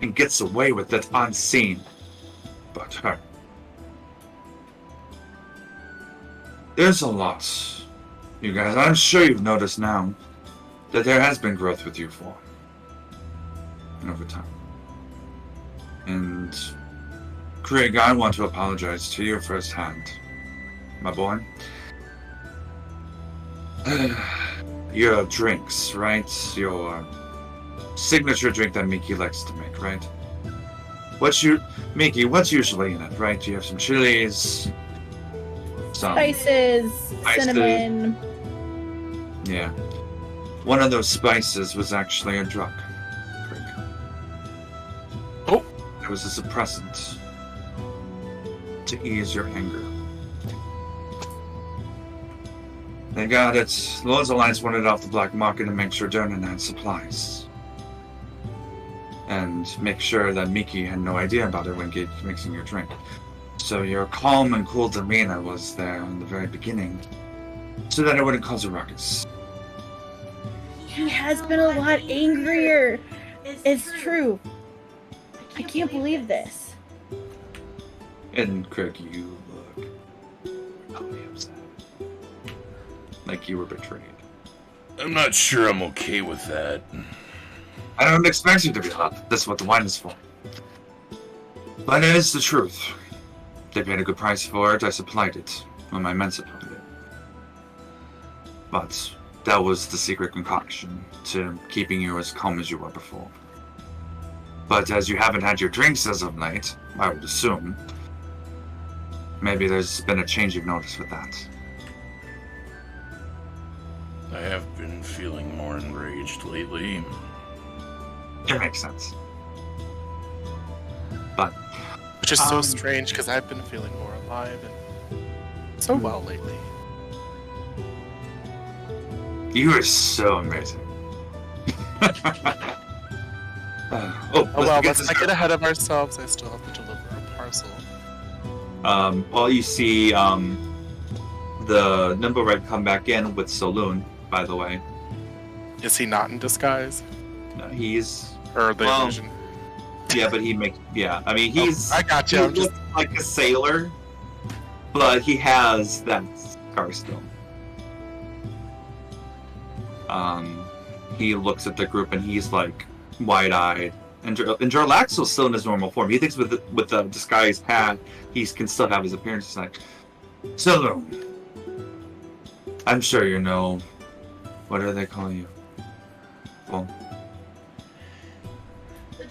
and gets away with it unseen. But her. There's a lot, you guys. I'm sure you've noticed now that there has been growth with you four over time. And Craig, I want to apologize to you firsthand, my boy. Your drinks, right? Your signature drink that Miki likes to make, right? Miki, what's usually in it, right? You have some chilies, some Spices, cinnamon. Yeah. One of those spices was actually a drug. Craig. Oh! It was a suppressant to ease your anger. They got it. Lord's Alliance wanted it off the black market and make sure Dernan had supplies. And make sure that Miki had no idea about it when mixing your drink. So your calm and cool demeanor was there in the very beginning, so that it wouldn't cause a ruckus. He has been a lot angrier. It's true. I can't believe this. And Craig, you look really upset. Like you were betrayed. I'm not sure I'm okay with that. I don't expect you to be hot. That's what the wine is for. But it is the truth. They paid a good price for it. I supplied it when my men supplied it. But that was the secret concoction to keeping you as calm as you were before. But as you haven't had your drinks as of late, I would assume, maybe there's been a change you've noticed with that. I have been feeling more enraged lately. It makes sense. But Which is so strange, because I've been feeling more alive and so well lately. You are so amazing. Oh well, let's not get ahead of ourselves. I still have to deliver a parcel. Well, you see the Nimble Red come back in with Saloon, by the way. Is he not in disguise? No, he's... Or the illusion? Yeah, but he makes... Yeah, I mean, he's... I got you. I'm just like a sailor, but he has that scar still. he looks at the group and he's like wide-eyed. And Jarlaxle's still in his normal form. He thinks with the disguised hat, he can still have his appearance. He's like, Saloon, I'm sure you know. What do they call you? Well,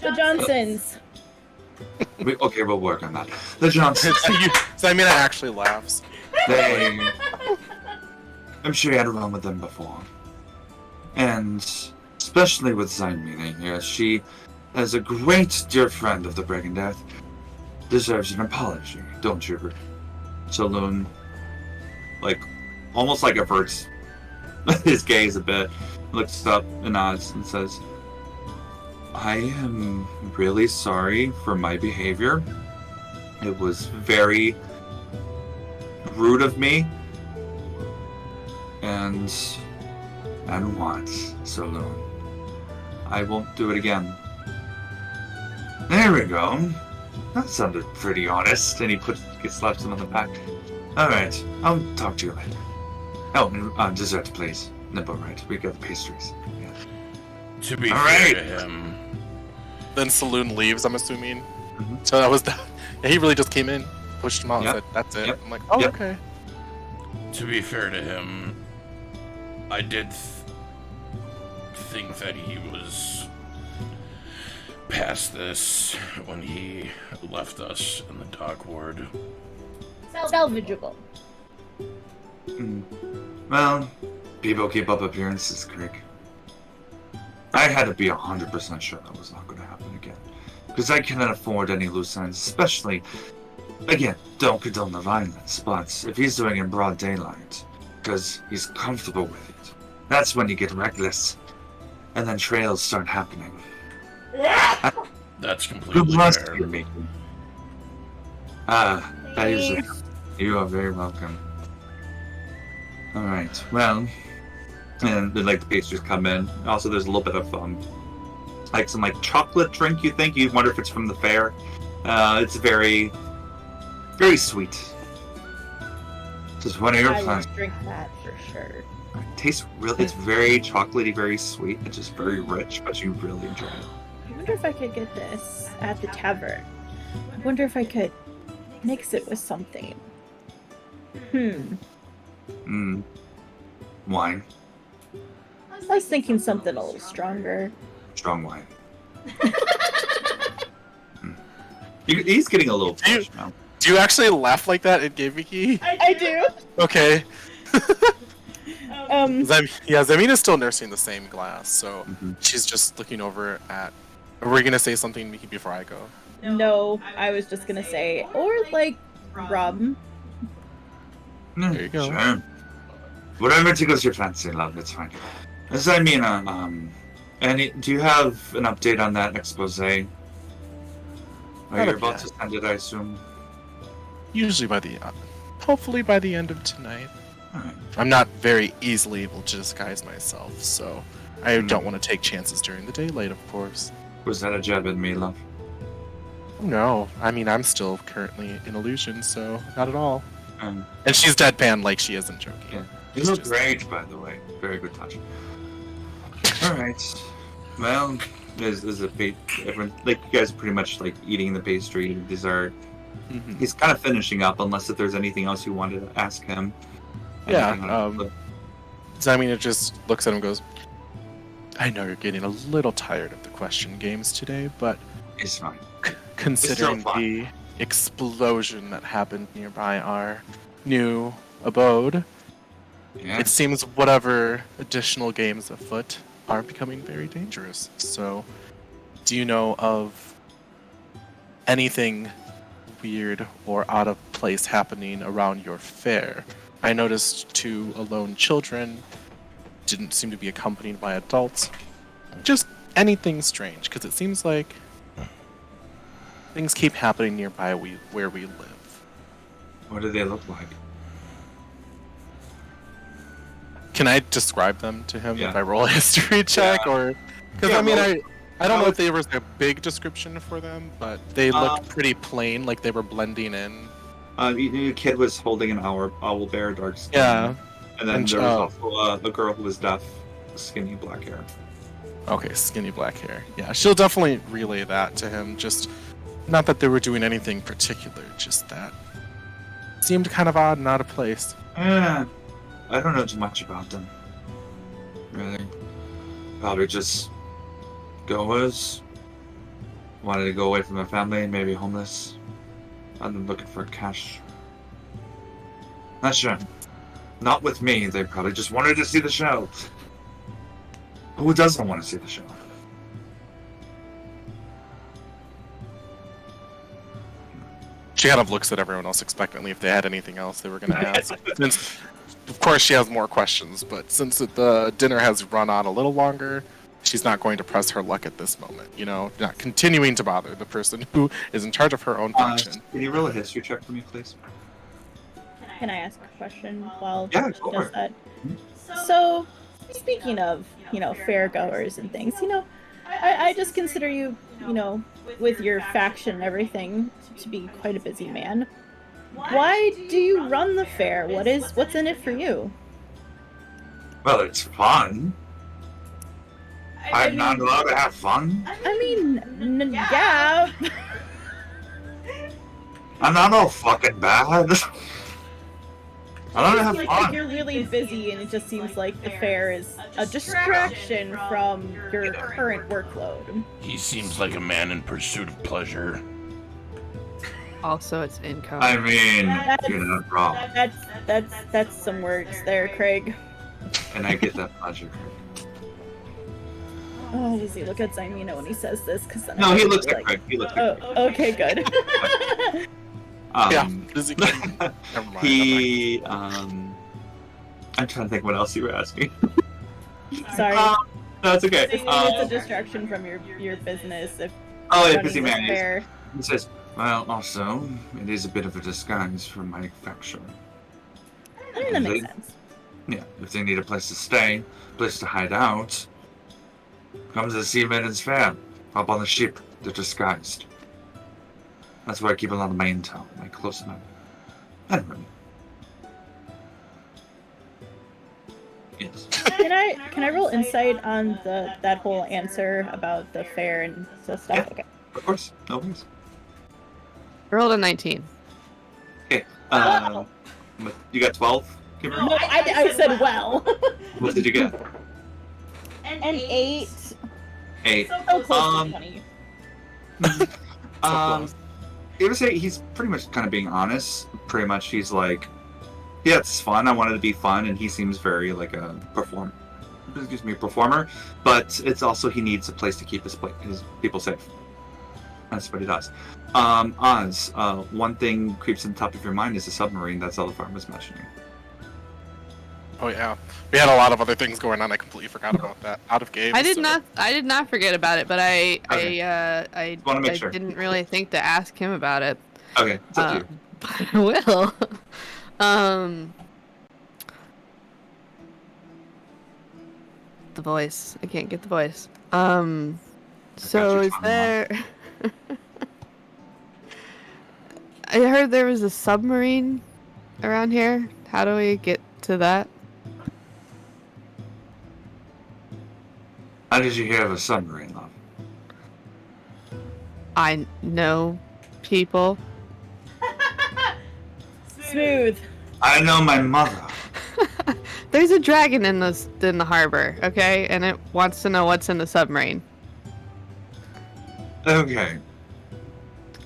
The Johnsons. Okay, we'll work on that. The Johnsons. So I mean, it actually laughs. I'm sure you had a run with them before. And especially with Zymene here, she, as a great dear friend of the Dragon Death, deserves an apology, don't you? Saloon, almost averts his gaze a bit, looks up and nods and says, I am really sorry for my behavior. It was very rude of me. And what, Saloon? I won't do it again. There we go. That sounded pretty honest. And he slaps him on the back. Alright, I'll talk to you later. Oh, dessert, please. Nibble, right. We got the pastries. Yeah. To be fair to him. Then Saloon leaves, I'm assuming. Mm-hmm. So that was yeah, he really just came in, pushed him out, and said, that's it. Yep. I'm like, oh, Yep. okay. To be fair to him, I did think that he was past this when he left us in the dock ward. Salvageable. Well, people keep up appearances, Crick. I had to be 100% sure that was not going to happen again. Because I cannot afford any loose ends, especially, again, don't condone the violence, but if he's doing it in broad daylight, because he's comfortable with it, that's when you get reckless, and then trails start happening. That's completely Good luck fair. to you, Mickey. That is... You are very welcome. Alright, well... And then, the pastries come in. Also, there's a little bit of, some, chocolate drink, you wonder if it's from the fair. It's very, very sweet. Just one of your I plans. would drink that for sure. It tastes it's very chocolatey, very sweet. It's just very rich, but you really enjoy it. I wonder if I could get this at the tavern. I wonder if I could mix it with something. Wine. I was thinking something a little stronger. Strong wine. He's getting a little flush now. Do you actually laugh like that at Game Wiki? I do. Okay. Yeah. Zamina's still nursing the same glass, so she's just looking over at... Are we gonna say something, Miki, before I go? No, I was just gonna say, or rum. There you go. Sure. Whatever tickles your fancy, love, it's fine. Zymene, do you have an update on that expose? Are you about to send it, I assume? Usually hopefully by the end of tonight. Alright. I'm not very easily able to disguise myself, so I don't want to take chances during the daylight, of course. Was that a jab at me, love? No, I mean, I'm still currently in illusion, so not at all. Um, And she's deadpan like she isn't joking. yeah. You look great, by the way. Very good touch. Alright. Well, everyone, you guys are pretty much eating the pastry, eating dessert. Mm-hmm. He's kind of finishing up, unless if there's anything else you wanted to ask him. Yeah, Zamina just looks at him and goes, I know you're getting a little tired of the question games today, but It's fine. considering It's still fun. the explosion that happened nearby our new abode, Yeah. it seems whatever additional games afoot are becoming very dangerous. So, do you know of anything weird or out of place happening around your fair? I noticed 2 alone children didn't seem to be accompanied by adults. Just anything strange, because it seems like things keep happening nearby where we live. What do they look like? Can I describe them to him Yeah. if I roll a history check, Yeah. or because Yeah, I mean well, I don't know if there was a big description for them, but they looked pretty plain, like they were blending in. The kid was holding an owl bear, dark skin. Yeah, And then And, there was also a girl who was deaf. skinny black hair. Okay, skinny black hair. Yeah, she'll definitely relay that to him. Just not that they were doing anything particular, just that seemed kind of odd and out of place. Yeah, I don't know too much about them. Really. Probably just goers. Wanted to go away from their family, maybe homeless. I've been looking for cash. Not sure. Not with me. They probably just wanted to see the show. Who doesn't want to see the show? She kind of looks at everyone else expectantly if they had anything else they were going to ask. Since, of course, she has more questions, but since the dinner has run on a little longer, she's not going to press her luck at this moment. You know, not continuing to bother the person who is in charge of her own function. Can you roll a history check for me, please? Can I ask a question while Yeah, she go does for it. that? So, speaking of, fair goers and things, I just consider you, with your faction and everything, to be quite a busy man. Why do you run the fair? What's in it for you? Well, it's fun. I'm not allowed to have fun. I mean, yeah. I'm not all fucking bad. I don't have like fun. you're really busy, and it just seems like the fair is a distraction from your current workload. He seems like a man in pursuit of pleasure. Also, it's income. I mean, you're not wrong. That's some words there, Craig. And I get that pleasure. Oh, does he look at Zainina when he says this? No, he looks at Craig. He looks at Craig. Oh, okay, good. Yeah, busy. Never mind. I'm trying to think what else you were asking. Sorry. That's okay. It's a distraction from your business. If Yeah, running busy the man. fair. He says, well, also, it is a bit of a disguise for my faction. That makes sense. Yeah, if they need a place to stay, a place to hide out, come to the Sea Maiden's Fair. Hop on the ship. They're disguised. That's where I keep a lot of my intel, my close enough. Anyway. Yes. Can I roll insight on that whole answer about the fair and stuff? Yeah. Okay. Of course. No worries. I rolled a 19. Okay. Wow. You got 12? Kimarie? No, I said well. What did you get? An 8. 8. So close to 20. You would say he's pretty much kind of being honest. Pretty much he's like, yeah, it's fun. I wanted to be fun, and he seems very like a performer. But it's also he needs a place to keep his people safe. That's what he does. Oz, one thing creeps on top of your mind is the submarine. That's all the farm was mentioning. Oh yeah, we had a lot of other things going on. I completely forgot about that. Out of game. I did not forget about it, but I Wanna make sure. didn't really think to ask him about it. Okay, it's up to you. But I will. The voice. I can't get the voice. So is there? I heard there was a submarine around here. How do we get to that? How did you hear of a submarine, love? I know people. Smooth. I know my mother. There's a dragon in the harbor, okay, and it wants to know what's in the submarine. Okay.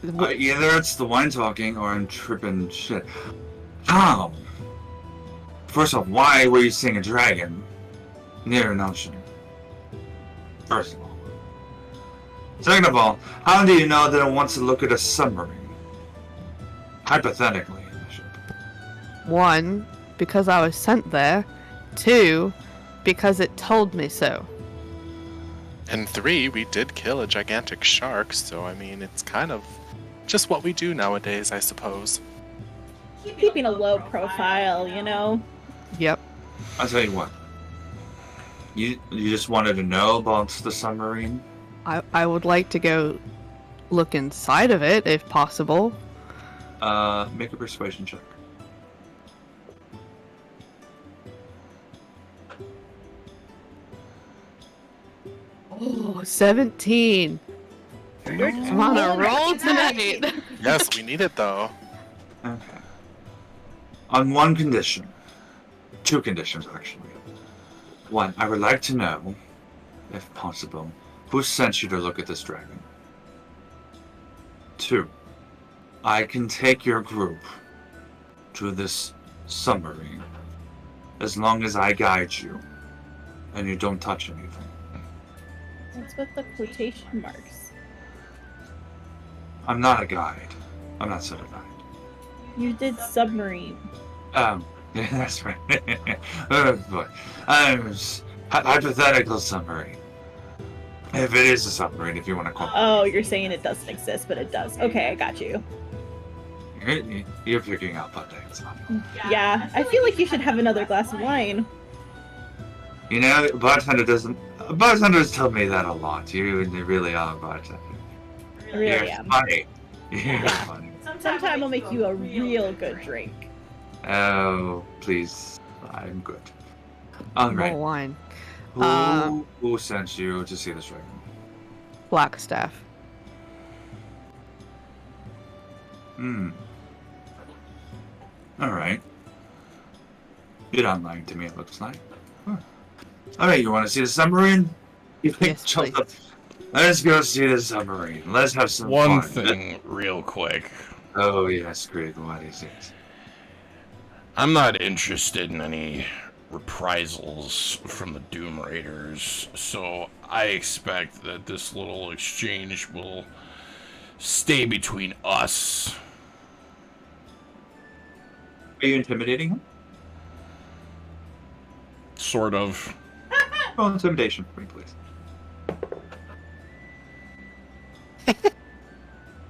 Either it's the wine talking or I'm tripping shit. How? First off, why were you seeing a dragon near an ocean? First of all. Second of all, how do you know that it wants to look at a submarine? Hypothetically, Bishop. 1, because I was sent there. 2, because it told me so. And 3, we did kill a gigantic shark, so I mean, it's kind of just what we do nowadays, I suppose. Keeping a low profile, Yep. I'll tell you what. You just wanted to know about the submarine? I would like to go look inside of it, if possible. Make a persuasion check. Oh, 17. I'm on a roll tonight. Yes, we need it though. Okay. On one condition. 2 conditions, actually. 1, I would like to know, if possible, who sent you to look at this dragon. 2, I can take your group to this submarine as long as I guide you and you don't touch anything. What's with the quotation marks? I'm not a guide. I'm not such a guide. You did submarine. Yeah, that's right. But hypothetical submarine. If it is a submarine, if you want to call it. Oh, you're saying it doesn't exist, but it does. Okay, I got you. You're picking out butt things. Yeah, I feel like you should have another glass of wine. You know, bartenders tell me that a lot. You really are a bartender. I really You're am. funny. You're Yeah. funny. Sometime I'll make you a real good drink. Oh, please. I'm good. All right. More wine. Who sent you to see this dragon? Blackstaff. All right. You're not lying to me, it looks like. Huh. All right, you want to see the submarine? You Yes, jump please. up. Let's go see the submarine. Let's have some One fun. thing, real quick. Oh, yes, Greg, what is it? I'm not interested in any reprisals from the Doom Raiders, so I expect that this little exchange will stay between us. Are you intimidating him? Sort of. Roll intimidation for me, please.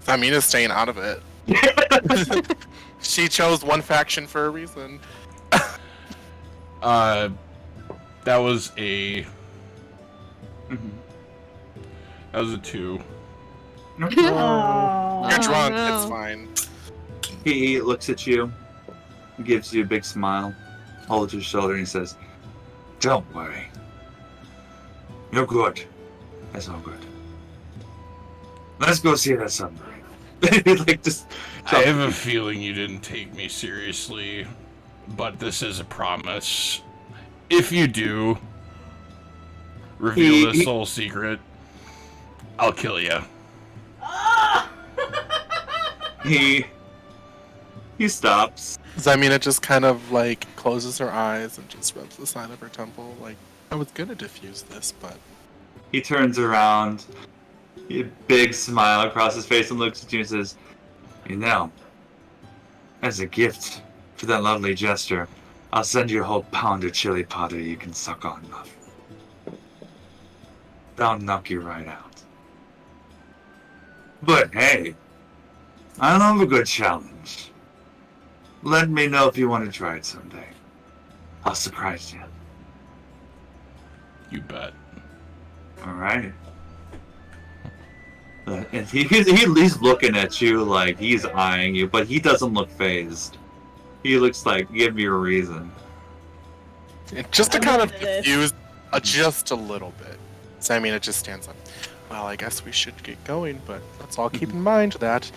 Amina's staying out of it. She chose one faction for a reason. That was a... That was a 2. Aww. You're drunk, no. it's fine. He looks at you, gives you a big smile, holds your shoulder, and he says, "Don't worry. You're good. That's all good. Let's go see that submarine." Like just. I have a feeling you didn't take me seriously, but this is a promise. If you do reveal this whole secret, I'll kill you. He stops. Zamina just kind of like closes her eyes and just rubs the side of her temple. Like, I was gonna diffuse this, but He turns around, a big smile across his face, and looks at you and says, "You know, as a gift for that lovely gesture, I'll send you a whole pound of chili powder you can suck on, love. That'll knock you right out. But hey, I love a good challenge. Let me know if you want to try it someday. I'll surprise you." You bet. Alright. And he's looking at you like he's eyeing you, but he doesn't look phased. He looks like, give me a reason. just to kind of diffuse just a little bit. Zamina just stands up. Well, I guess we should get going, but let's all keep in mind that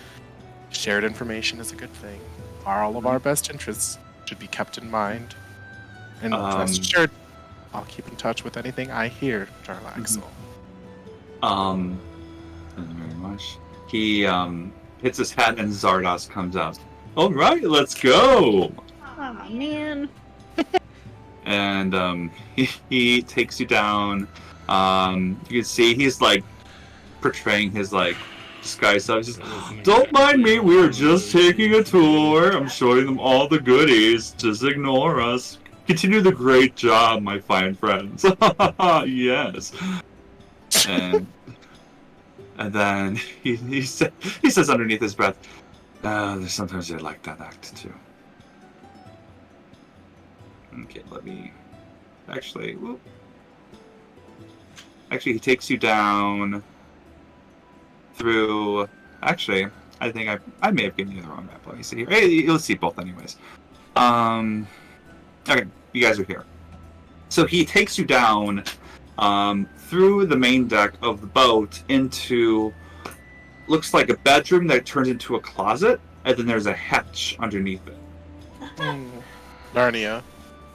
shared information is a good thing. All of our best interests should be kept in mind. And rest assured, I'll keep in touch with anything I hear, Jarlaxle. Thank you very much. He hits his hat and Zardos comes out. Alright, let's go! Aw, man. And he takes you down. You can see he's like portraying his like disguise stuff. He's just, "Don't mind me, we are just taking a tour. I'm showing them all the goodies. Just ignore us. Continue the great job, my fine friends." Yes. And then he says underneath his breath, "There's sometimes they like that act too." Okay, let me actually. Whoop. Actually, he takes you down through. Actually, I think I may have given you the wrong map. Let me see here. Hey, you'll see both anyways. Okay, you guys are here. So he takes you down through the main deck of the boat into looks like a bedroom that turns into a closet, and then there's a hatch underneath it. Narnia.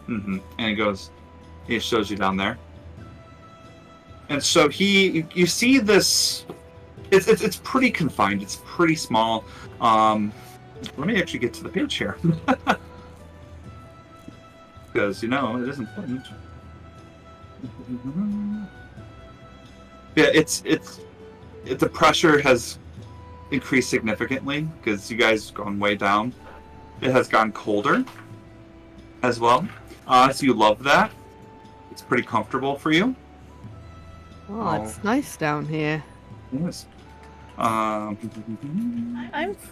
And he shows you down there. And so you see this. It's pretty confined. It's pretty small. Let me actually get to the page here, because it is important. Yeah, the pressure has increased significantly because you guys have gone way down. It has gone colder as well. So you love that. It's pretty comfortable for you. Oh, it's nice down here. Yes. I'm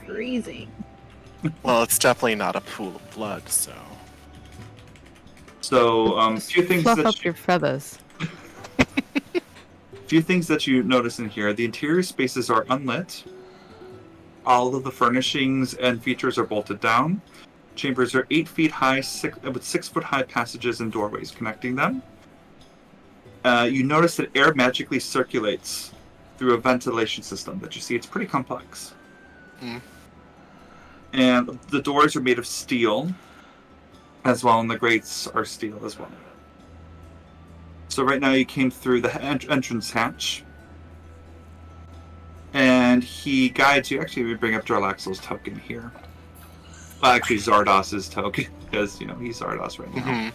freezing. Well, it's definitely not a pool of blood, so. So, a few things Fluff that up your feathers. few things that you notice in here. The interior spaces are unlit. All of the furnishings and features are bolted down. Chambers are 8 feet high, with 6-foot-high passages and doorways connecting them. You notice that air magically circulates through a ventilation system that you see. It's pretty complex. And the doors are made of steel as well, and the grates are steel as well. So right now you came through the entrance hatch, and he guides you. Actually, we bring up Jarlaxle's token here. Well, actually, Zardos's token, because, he's Zardos right now.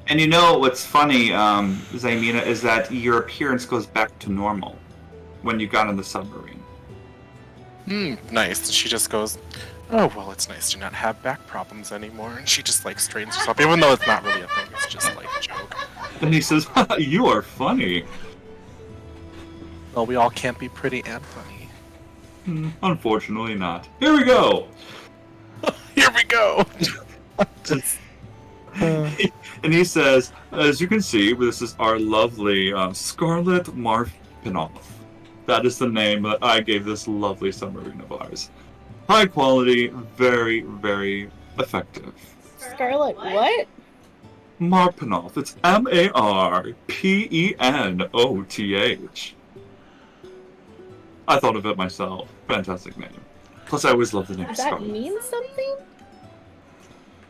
And what's funny, Zaymina, is that your appearance goes back to normal when you got on the submarine. Nice. She just goes, oh, well, it's nice to not have back problems anymore. And she just, strains herself, even though it's not really a thing. It's just, a joke. And he says, you are funny. Well, we all can't be pretty and funny. Unfortunately not. Here we go! Here we go! And he says, as you can see, this is our lovely Scarlet Marpinoff. That is the name that I gave this lovely submarine of ours. High quality, very, very effective. Scarlet what? Marpinoff. It's Marpenoth. I thought of it myself. Fantastic name. Plus, I always love the name Does that Scarlet. mean something?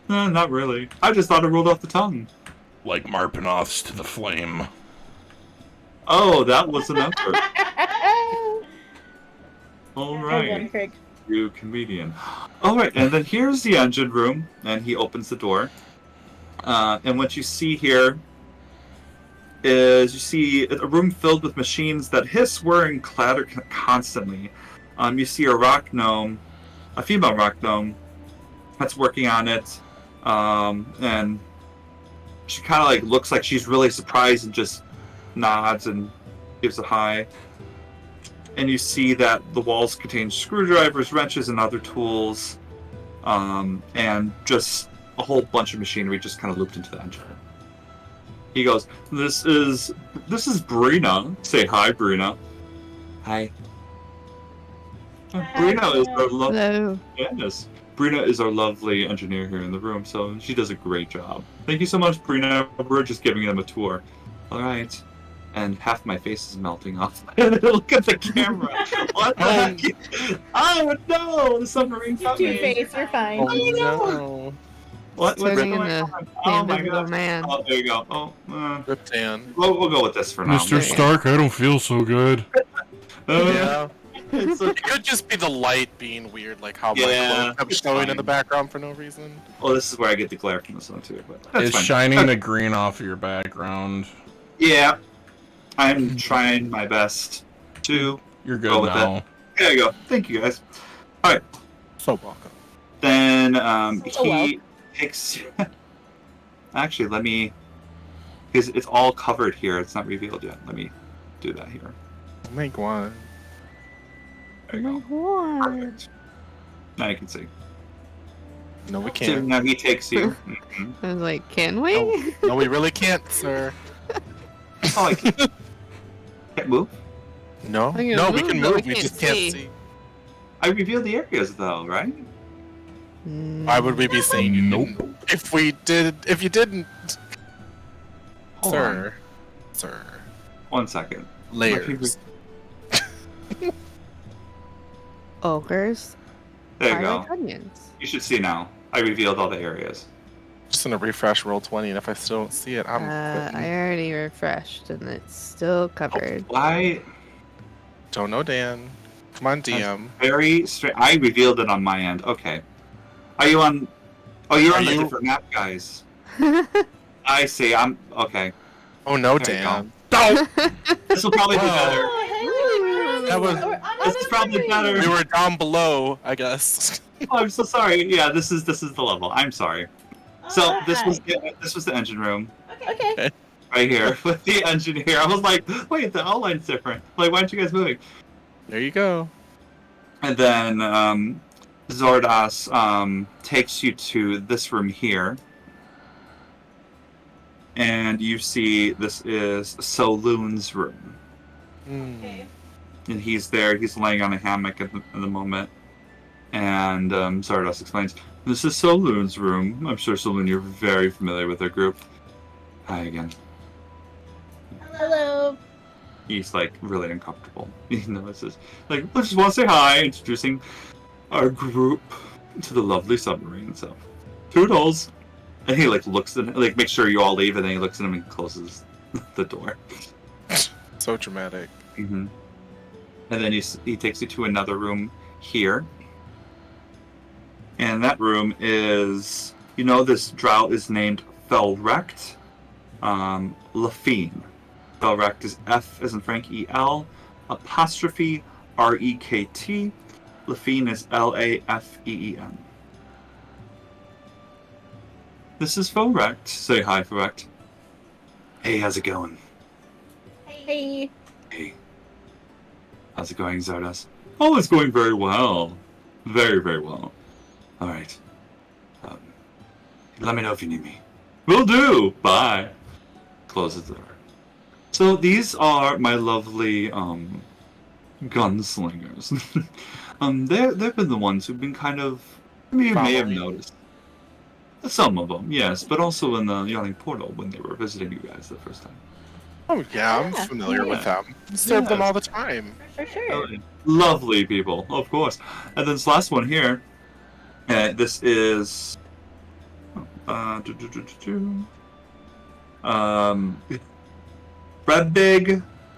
Not really. I just thought it rolled off the tongue. Like Marpenoths to the flame. Oh, that was an effort. All right. Craig. You comedian. All right, and then here's the engine room, and he opens the door. And what you see here is you see a room filled with machines that hiss, whir, and clatter constantly. You see a rock gnome, a female rock gnome, that's working on it, and she kind of looks like she's really surprised and just nods and gives a hi. And you see that the walls contain screwdrivers, wrenches, and other tools, and just a whole bunch of machinery just kind of looped into the engine. He goes, This is Brina. Say hi, Brina. Hi. Brina is our Hello. Yes. Brina is our lovely engineer here in the room, so she does a great job. Thank you so much, Brina. We're just giving them a tour. All right. And half my face is melting off. Look at the camera. What the heck? Oh no! The submarine caught me. Two-Face, you're fine. Oh, no. What's Turning going into on? the Oh my invisible god. man. Oh, there you go. Oh, Riptan. we'll go with this for now. Mr. Stark, I don't feel so good. Yeah. It could just be the light being weird, like how my clothes kept showing in the background for no reason. Oh, this is where I get the glare from this one too. But that's It's fine. shining the green off of your background. Yeah, I'm trying my best to You're go good with now. it. There you go. Thank you guys. All right. So welcome. Then well. he takes. Actually, let me. Because it's all covered here. It's not revealed yet. Let me do that here. Make one. There you go. Perfect. Now you can see. No, we So can't. now he takes you. Mhm. I was like, can we? No, we really can't, sir. Oh, I can't move. No, I can no, we move, can but move. we We can't just can't see. see. I revealed the areas though, right? Why would we be saying you Nope. didn't? If you didn't, Sir. Sir. 1 second. Layers. Ogres. There you are go. like onions. You should see now. I revealed all the areas. Just gonna refresh Roll20, and if I still don't see it, I'm quitting. I already refreshed, and it's still covered. Why? Don't know, Dan. Come on, DM. Very strange. I revealed it on my end. Okay. Are you on? Oh, you're on the different map, guys. I see. I'm okay. Oh no, There you Dan. No. This will probably be better. That was. This is probably better. We were down below, I guess. Oh, I'm so sorry. Yeah, this is the level. I'm sorry. So this was the engine room. Okay. Right here with the engine here. I was like, wait, the outline's different. Like, why aren't you guys moving? There you go. And then Zordas takes you to this room here. And you see this is Saloon's room. Okay. And he's there. He's laying on a hammock at the moment. And Zardos explains, this is Saloon's room. I'm sure, Saloon, you're very familiar with their group. Hi again. Hello. He's like really uncomfortable. He notices, like, I just want to say hi, introducing our group to the lovely submarine. So, Toodles. And he like looks at, like, make sure you all leave, and then he looks at him and closes the door. So dramatic. Mm-hmm. And then he takes you to another room here. And that room is, this drow is named Felrect Lafine. Felrect is F as in Frank, E-L, apostrophe R-E-K-T. Lafine is L-A-F-E-E-N. This is Felrect. Say hi, Felrect. Hey, how's it going? Hey. Hey. How's it going, Zardas? Oh, it's going very well. Very, very well. Alright. Let me know if you need me. Will do! Bye! Closes the door. So these are my lovely, gunslingers. They've been the ones who've been kind of... you may have noticed. Some of them, yes, but also in the Yawning Portal when they were visiting you guys the first time. Oh yeah, I'm familiar with them. Serve them all the time. For sure. Lovely people, of course. And then this last one here, this is Krebig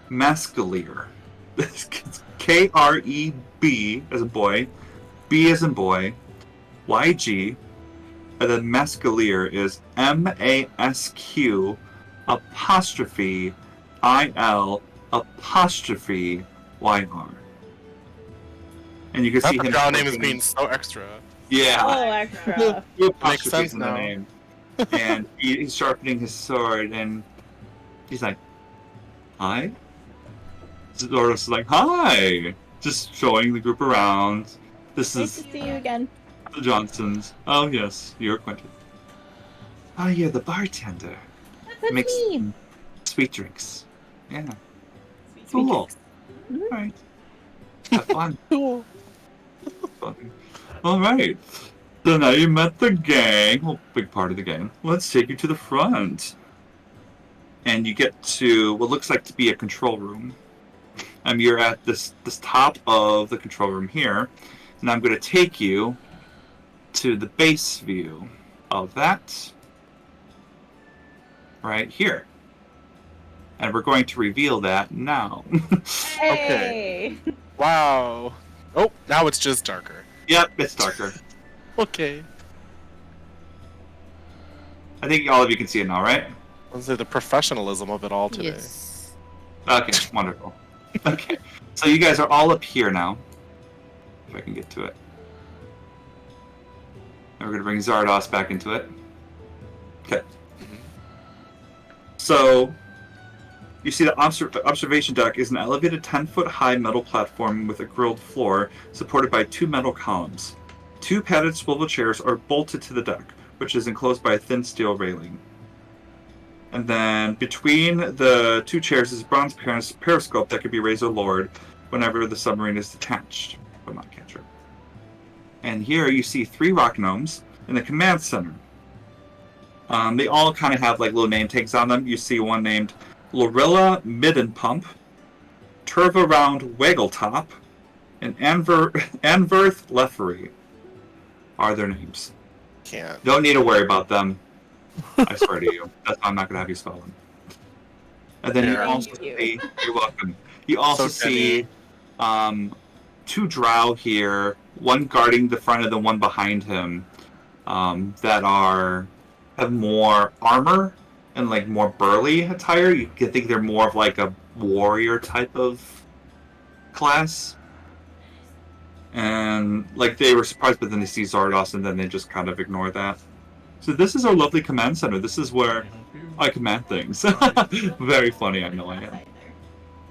Mascalier. K-R-E-B as a boy, B as in boy, Y-G, and then Mascalier is M-A-S-Q apostrophe I-L apostrophe Y-R. And you can see him. That name is being so extra. Yeah. Oh, extra. Makes sense now. Name. And he's sharpening his sword, and he's like, hi? Zordos is like, hi! Just showing the group around. This Nice is to see you again. the Johnsons. Oh, yes, you're acquainted. Oh, yeah, the bartender. That's Makes me. sweet drinks. Yeah. Sweet Cool. Mhm. Alright. Have fun. Cool. Fun. Alright. So now you met the gang. Well, big part of the gang. Let's take you to the front. And you get to what looks like to be a control room. You're at this top of the control room here. And I'm going to take you to the base view of that. Right here. And we're going to reveal that now. Hey. Wow. Oh, now it's just darker. Yep, it's darker. Okay. I think all of you can see it now, right? Let's say the professionalism of it all today. Yes. Okay, wonderful. Okay, so you guys are all up here now. If I can get to it. And we're going to bring Zardos back into it. Okay. So, you see the observation deck is an elevated 10-foot high metal platform with a grilled floor supported by 2 metal columns. 2 padded swivel chairs are bolted to the deck, which is enclosed by a thin steel railing. And then between the 2 chairs is a bronze periscope that can be raised or lowered whenever the submarine is detached from the catcher. And here you see 3 rock gnomes in the command center. They all kind of have like little name tags on them. You see one named Lorilla Middenpump, Turva Round Waggletop, and Anverth Lefery are their names. Can't. Don't need to worry about them. I swear to you. That's why I'm not going to have you spell them. And then you also see... You're welcome. You also see two drow here, one guarding the front and the one behind him, that have more armor and like more burly attire. You can think they're more of like a warrior type of class. And like they were surprised, but then they see Zardos and then they just kind of ignore that. So this is our lovely command center. This is where I command things. Very funny, I know I am.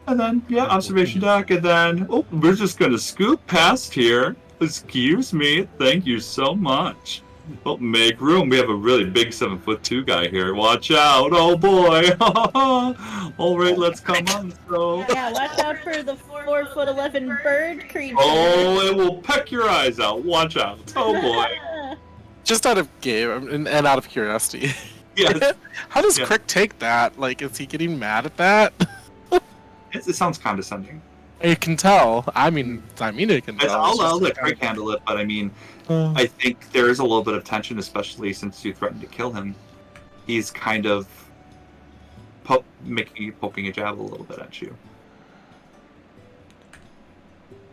And then, yeah, observation deck, and then, oh, we're just gonna scoop past here. Excuse me, thank you so much. Oh, make room. We have a really big 7'2" guy here. Watch out, oh boy. All right, let's come on. So. Yeah, watch out for the 4'11" bird creature. Oh, it will peck your eyes out. Watch out, oh boy. Just out of game and out of curiosity. Yes. How does Crick take that? Like, is he getting mad at that? It sounds condescending. You can tell. I mean, it can tell. I'll let Crick handle it, but I mean, I think there is a little bit of tension, especially since you threatened to kill him. He's kind of poking a jab a little bit at you.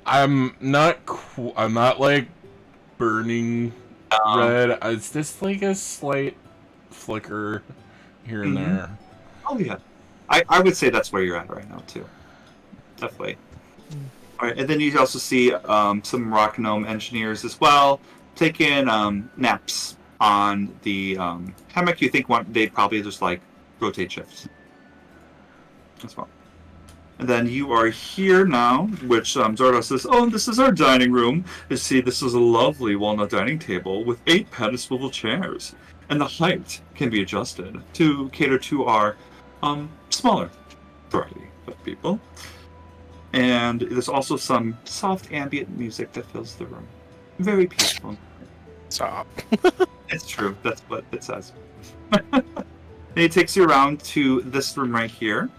I'm not like burning red. It's just like a slight flicker here and there. Oh yeah, I would say that's where you're at right now too. Definitely. All right, and then you also see some rock gnome engineers as well taking naps on the hammock. You think they probably just like rotate shifts as well. And then you are here now, which Zardos says, oh, this is our dining room. You see, this is a lovely walnut dining table with 8 padded swivel chairs. And the height can be adjusted to cater to our smaller variety of people. And there's also some soft ambient music that fills the room. Very peaceful. Stop. It's true. That's what it says. And it takes you around to this room right here.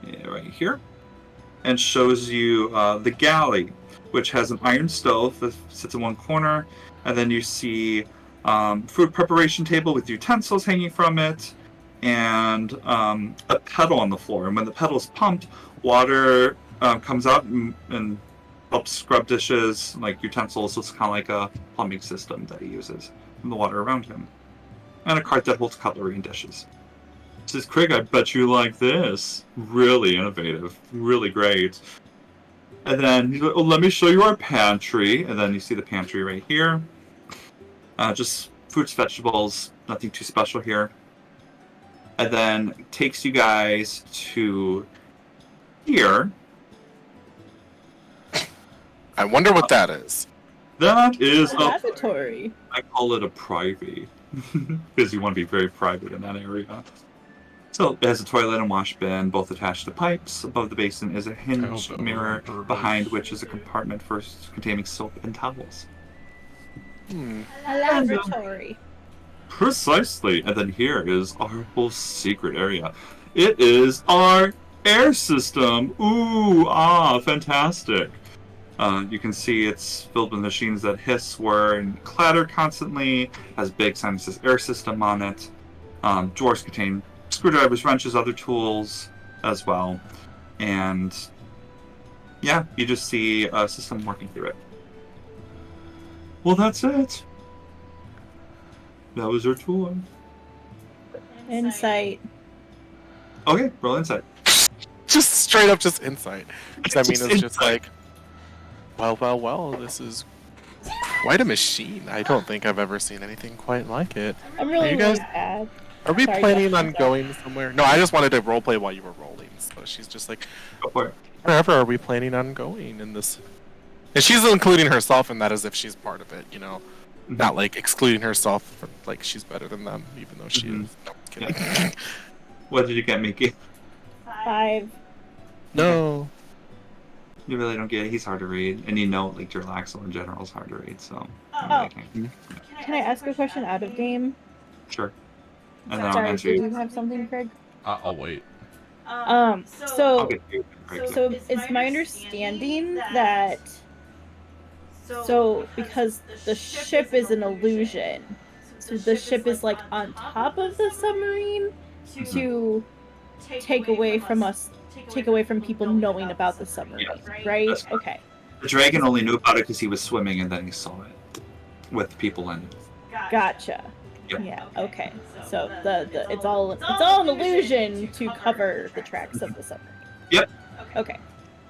Yeah, right here. And shows you the galley, which has an iron stove that sits in one corner. And then you see food preparation table with utensils hanging from it. And a pedal on the floor. And when the pedal is pumped, water comes out and helps scrub dishes, like utensils. So it's kind of like a plumbing system that he uses from the water around him. And a cart that holds cutlery and dishes. Says, Craig, I bet you like this. Really innovative. Really great. And then, oh, let me show you our pantry. And then you see the pantry right here. Just fruits, vegetables, nothing too special here. And then takes you guys to here. I wonder what that is. That is a lavatory. I call it a privy. Because you want to be very private in that area. So it has a toilet and wash bin, both attached to pipes. Above the basin is a hinged mirror, behind which is a compartment for containing soap and towels. A lavatory. Precisely. And then here is our whole secret area. It is our air system. Ooh, fantastic. You can see it's filled with machines that hiss, whir, and clatter constantly. Has big Sinuses air system on it. Drawers contain screwdrivers, wrenches, other tools as well. And yeah, you just see a system working through it. Well, that's it. That was our tour. Insight. Okay, roll insight. Just straight up, just insight. I mean, it's just insight. like, well, this is quite a machine. I don't think I've ever seen anything quite like it. I'm really, you guys, really bad. Are we Sorry, planning Justin, on going somewhere? No, I just wanted to roleplay while you were rolling. So she's just like, Go for it. wherever are we planning on going in this? And she's including herself in that as if she's part of it, you know? Mm-hmm. Not like excluding herself for, like she's better than them, even though she is. No, I'm kidding. What did you get, Miki? 5. No. You really don't get it. He's hard to read, and like Jarlaxle in general is hard to read. So. Can I ask a question out of game? Sure. And then I'll Sorry, answer did you. you have something, Craig? I'll wait. So So it's my understanding that because the ship is an illusion, so the ship is like on top of the submarine to take away from people knowing about the submarine, right? Okay. the dragon only knew about it because he was swimming and then he saw it with people in it. Gotcha. Yep. Yeah. Okay. So it's all an illusion to cover the tracks of the submarine. Yep. Okay.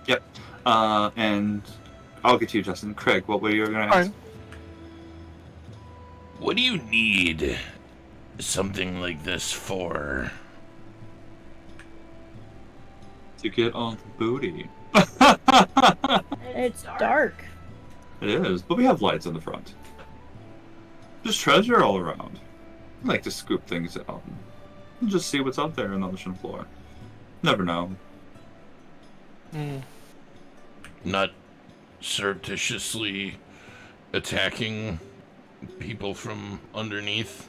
Yep. And I'll get to you, Justin. Craig, what were you going to ask? What do you need something like this for? To get all the booty. It's dark. It is, but we have lights in the front. There's treasure all around. I like to scoop things out and just see what's out there on the ocean floor. Never know. Not surreptitiously attacking people from underneath?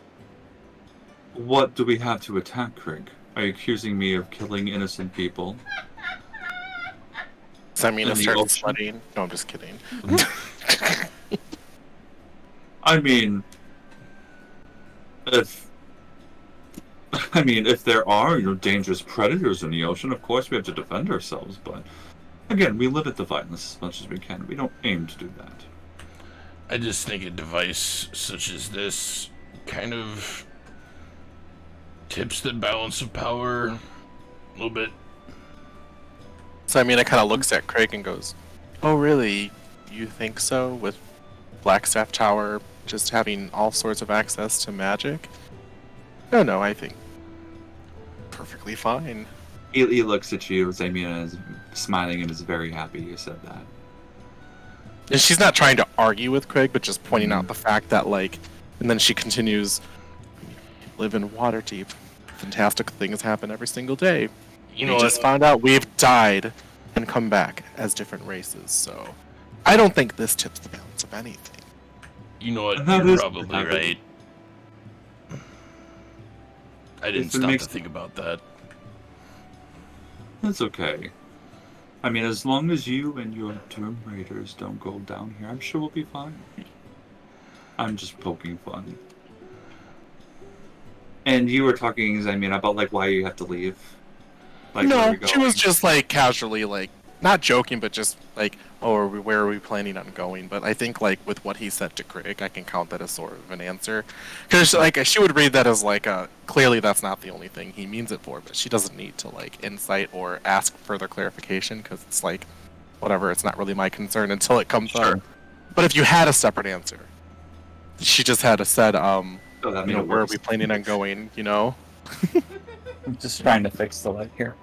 What do we have to attack, Craig? Are you accusing me of killing innocent people? Does that mean In to the start ocean? sweating? No, I'm just kidding. I mean, if there are, dangerous predators in the ocean, of course we have to defend ourselves, but again, we limit the violence as much as we can. We don't aim to do that. I just think a device such as this kind of tips the balance of power a little bit. So I mean, it kind of looks at Craig and goes, "Oh, really? You think so? With Blackstaff Tower just having all sorts of access to magic? No, I think perfectly fine." He looks at you, Zamina is smiling and is very happy you said that. And she's not trying to argue with Craig, but just pointing out the fact that, like, and then she continues, "Live in Waterdeep. Fantastic things happen every single day. You We know just what? found out we've died and come back as different races, so I don't think this tips the balance of anything." You know what? And that You're is probably happening. right. I didn't If it stop makes- to think about that. That's okay. I mean, as long as you and your Tomb Raiders don't go down here, I'm sure we'll be fine. I'm just poking fun. And you were talking, Zamina, about, like, why you have to leave? Like, where No, we she going? was just like casually, like, not joking, but just like, "Oh, where are we planning on going?" But I think, like, with what he said to Craig, I can count that as sort of an answer, because like she would read that as like clearly that's not the only thing he means it for, but she doesn't need to like insight or ask further clarification because it's like, whatever, it's not really my concern until it comes Sure. up. But if you had a separate answer, she just had said, Oh, that made it where are worse. we planning on going? I'm just trying to fix the light here.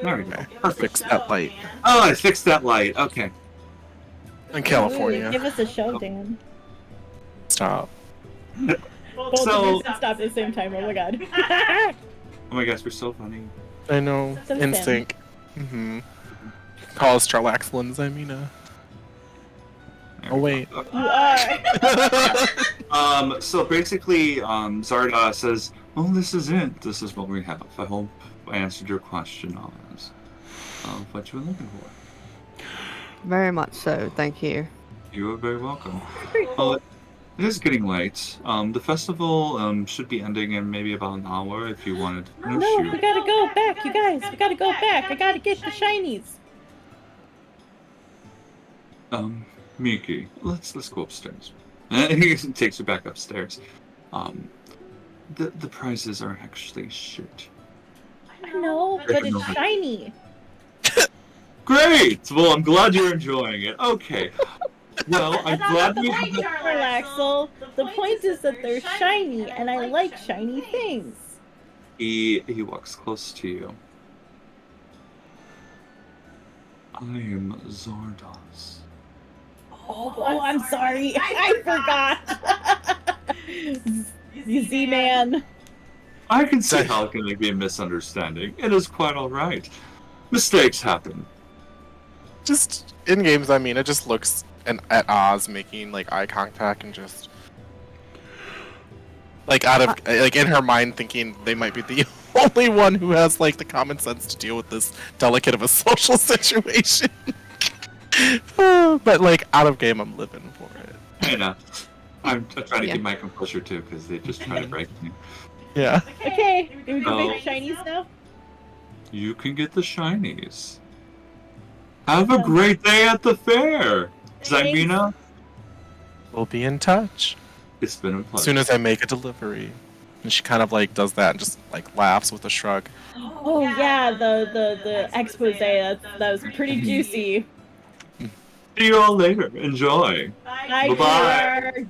There we go. Fix that light Oh, I fixed that light. Okay. in Ooh, California. give us a show, Dan. Stop. Both So- of you stop at the same time. Oh my god. Oh my gosh, we're so funny. I know. So In Sim. sync. Mm-hmm. Call us Charlaxlin, Zamina. Oh wait. You are. So basically, Zarda says, "Oh, this is it. This is what we have. I hope I answered your question on this. What you were looking for." Very much so, thank you. You are very welcome. Pretty cool. It is getting late. The festival should be ending in maybe about an hour if you wanted. No, we gotta go back, you guys. We gotta go back. I gotta get the shinies. Miki, let's go upstairs. And he takes you back upstairs. The prizes are actually shit. I know, but it's shiny. Great! Well, I'm glad you're enjoying it. Okay. Well, I'm That's glad not we the point, have... Relaxel. The point is that they're shiny, and I like shiny things. He walks close to you. I am Zardos. Oh, I'm sorry. I forgot. Z-Man. I can see how it can be a misunderstanding. It is quite alright. Mistakes happen. just in games, I mean, it just looks at Oz making like eye contact and just like out of like in her mind thinking they might be the only one who has like the common sense to deal with this delicate of a social situation. But like out of game, I'm living for it. I know. I'm trying to keep my composure too because they just try to break me. Yeah. Okay, do we go make shinies now? You can get the shinies. Have a great day at the fair, Zymina. We'll be in touch. It's been a pleasure. As soon as I make a delivery. And she kind of like does that and just like laughs with a shrug. Oh yeah, the expose, that was pretty juicy. See you all later. Enjoy. Bye-bye.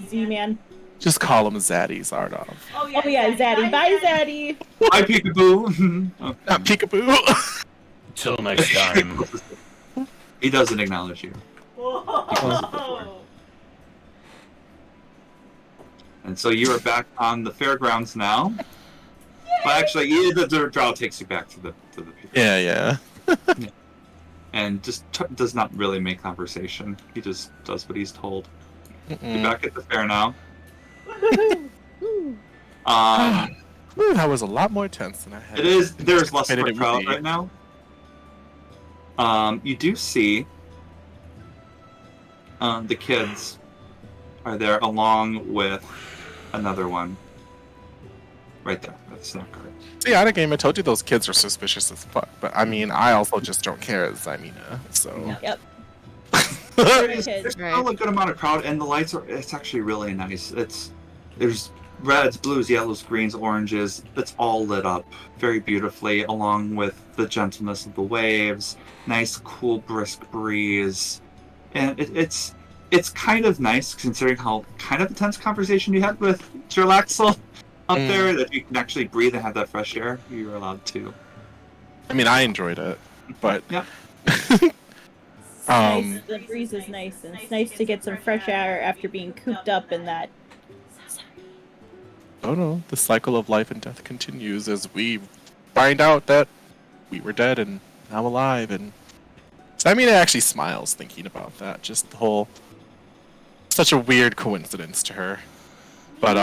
Z-Man. Just call him Zaddy Zardov. Oh yeah, Zaddy. Bye, Zaddy. Bye, Peekaboo. Not Peekaboo. Till next time. He doesn't acknowledge you. Whoa. And so you are back on the fairgrounds now. Well, actually, the drow takes you back to the people. Yeah. And just does not really make conversation. He just does what he's told. You're back at the fair now. That was a lot more tense than I had. It is. There's less of a crowd right now. You do see the kids are there along with another one. Right there. That's not correct. See, out of game, I told you those kids are suspicious as fuck. But I mean, I also just don't care as Zymina, so. Yep. There's still a good amount of crowd, and the lights it's actually really nice. There's reds, blues, yellows, greens, oranges. It's all lit up very beautifully, along with the gentleness of the waves, nice, cool, brisk breeze. And it's kind of nice considering how kind of intense conversation you had with Jarlaxle up there, that you can actually breathe and have that fresh air. You're allowed to. I mean, I enjoyed it, but yeah. Nice. The breeze is nice, and it's nice to get some fresh air after being cooped up in that. Oh no, the cycle of life and death continues as we find out that we were dead and now alive, and Zymina actually smiles thinking about that. Just the whole, such a weird coincidence to her. But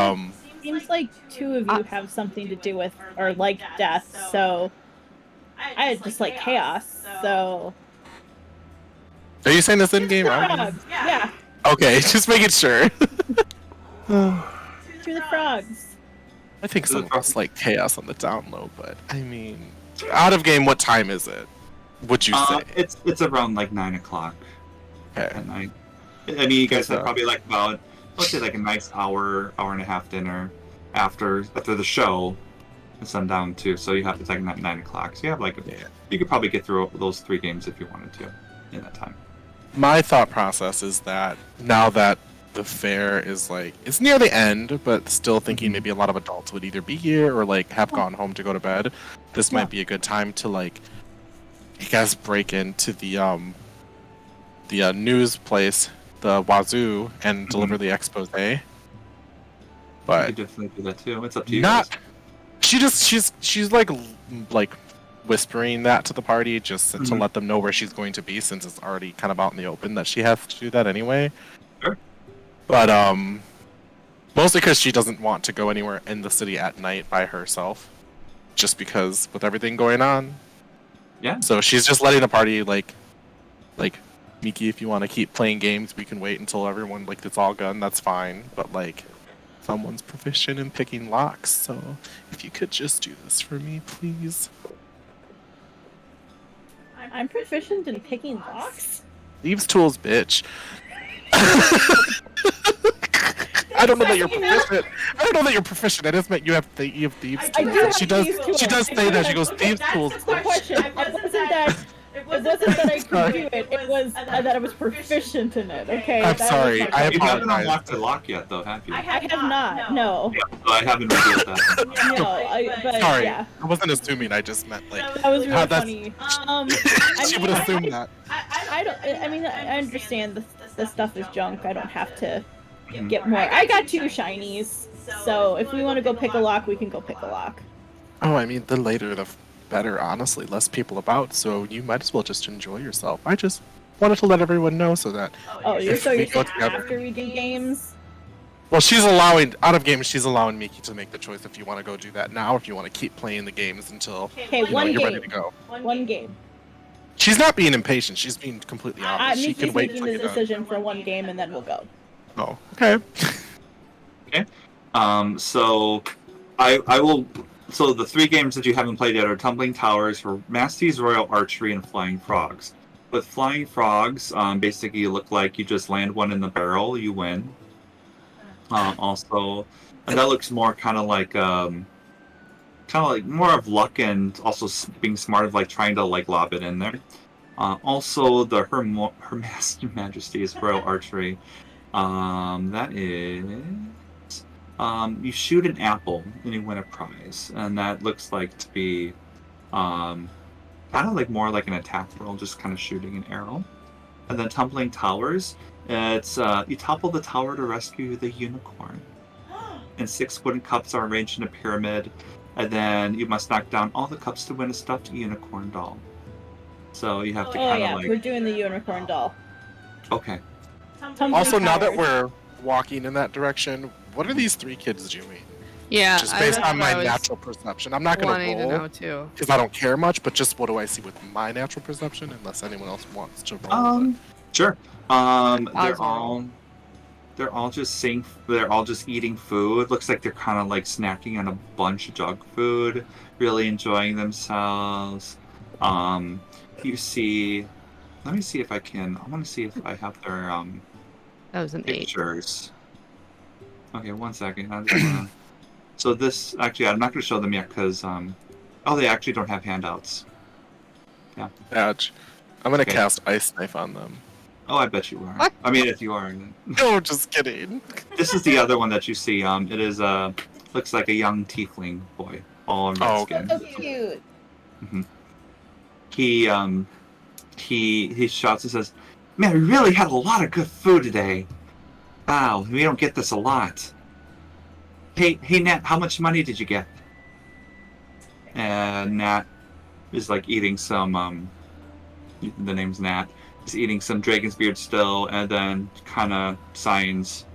Seems like two of you have something to do with or like death, so I just like chaos. So. Are you saying this in game? Yeah. Okay, just making sure. To the frogs. I think some of us like chaos on the down low, but I mean, out of game, what time is it? Would you say? It's around like 9 o'clock at night. I mean, you guys have probably like about, let's say like a nice hour and a half dinner after the show, and sundown too. So you have it's like 9 o'clock. So you have like you could probably get through those 3 games if you wanted to in that time. My thought process is that now that the fair is like, it's near the end, but still thinking maybe a lot of adults would either be here or like have gone home to go to bed. This might be a good time to like, I guess, break into the news place, the Wazoo, and deliver the expose. But you could definitely do that too. It's up to you. Guys. She's like whispering that to the party just to let them know where she's going to be, since it's already kind of out in the open that she has to do that anyway. Sure. But mostly because she doesn't want to go anywhere in the city at night by herself, just because with everything going on. Yeah. So she's just letting the party like Miki, if you want to keep playing games, we can wait until everyone like it's all done. That's fine. But like, someone's proficient in picking locks, so if you could just do this for me, please. I'm proficient in picking locks? Thieves' tools, bitch. I don't know that you're proficient. I don't know that you're proficient. I just meant you have thieves' tools. She does say that. She goes, thieves' tools. That's the question. It wasn't that I could do it. It was that I was proficient in it. Okay. I'm sorry. I apologize. You haven't unlocked the lock yet, though, have you? I have not. No. Yeah, so I haven't revealed that. But sorry. yeah. I wasn't assuming. I just meant like. That was really funny. She would assume that. I understand the stuff is junk. I don't have to get more. I got 2 shinies, so if we want to go pick a lock, we can go pick a lock. Oh, I mean, the later the better, honestly. Less people about, so you might as well just enjoy yourself. I just wanted to let everyone know so that. Oh, you're so we you're go saying together. after we do games? Well, she's allowing out of game. She's allowing Miki to make the choice if you want to go do that now, or if you want to keep playing the games until Okay, you're one ready game. to go. One game. She's not being impatient. She's being completely honest. She Miki's can wait making till the you're done. decision for one game, and then we'll go. Oh, okay. Okay. So I will. So the 3 games that you haven't played yet are Tumbling Towers, Masty's Royal Archery, and Flying Frogs. With Flying Frogs, basically you look like you just land one in the barrel, you win. Also, and that looks more kind of like more of luck and also being smart of like trying to like lob it in there. Also, the Her Majesty's Royal Archery. That is, you shoot an apple and you win a prize, and that looks like to be, kind of like more like an attack roll, just kind of shooting an arrow. And then Tumbling Towers, it's you topple the tower to rescue the unicorn. And 6 wooden cups are arranged in a pyramid, and then you must knock down all the cups to win a stuffed unicorn doll. So you have to kind of like. We're doing the unicorn doll. Okay. Also, now that we're walking in that direction, what are these 3 kids doing? Yeah, Just based on my natural perception. I'm not going to roll because I don't care much, but just what do I see with my natural perception? Unless anyone else wants to roll. Sure. They're all just eating food. Looks like they're kind of like snacking on a bunch of junk food, really enjoying themselves. You see. Let me see if I can. I want to see if I have their That was an pictures. 8. Okay, 1 second. I just wanna... So this actually, I'm not going to show them yet because they actually don't have handouts. Yeah. Badge. I'm going to cast Ice Knife on them. Oh, I bet you are. What? I mean, if you are. No, just kidding. This is the other one that you see. It is looks like a young tiefling boy, all in red skin. So cute. Mm-hmm. He shouts and says, "Man, we really had a lot of good food today. Wow, we don't get this a lot. Hey, Nat, how much money did you get?" And Nat is like eating some. The name's Nat. He's eating some dragon's beard still, and then kind of signs.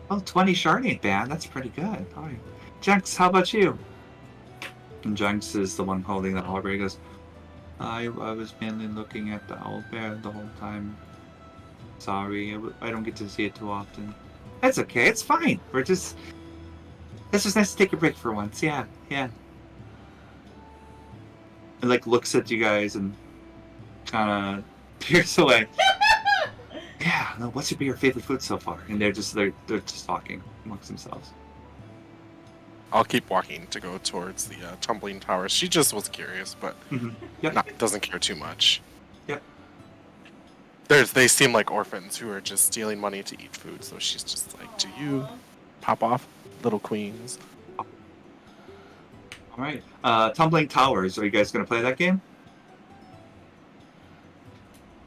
Oh, 20 shard ain't bad. That's pretty good. All right. Jenks, how about you? And Jenks is the one holding the owlbear. He goes, I was mainly looking at the owlbear the whole time. Sorry, I don't get to see it too often. That's okay. It's fine. It's just nice to take a break for once. Yeah. And like looks at you guys and kind of peers away. Yeah. No, what's your favorite food so far? And they're just talking amongst themselves. I'll keep walking to go towards the tumbling towers. She just was curious, but doesn't care too much. Yep. They seem like orphans who are just stealing money to eat food. So she's just like, "Do you pop off, little queens?" All right. Tumbling Towers. Are you guys going to play that game?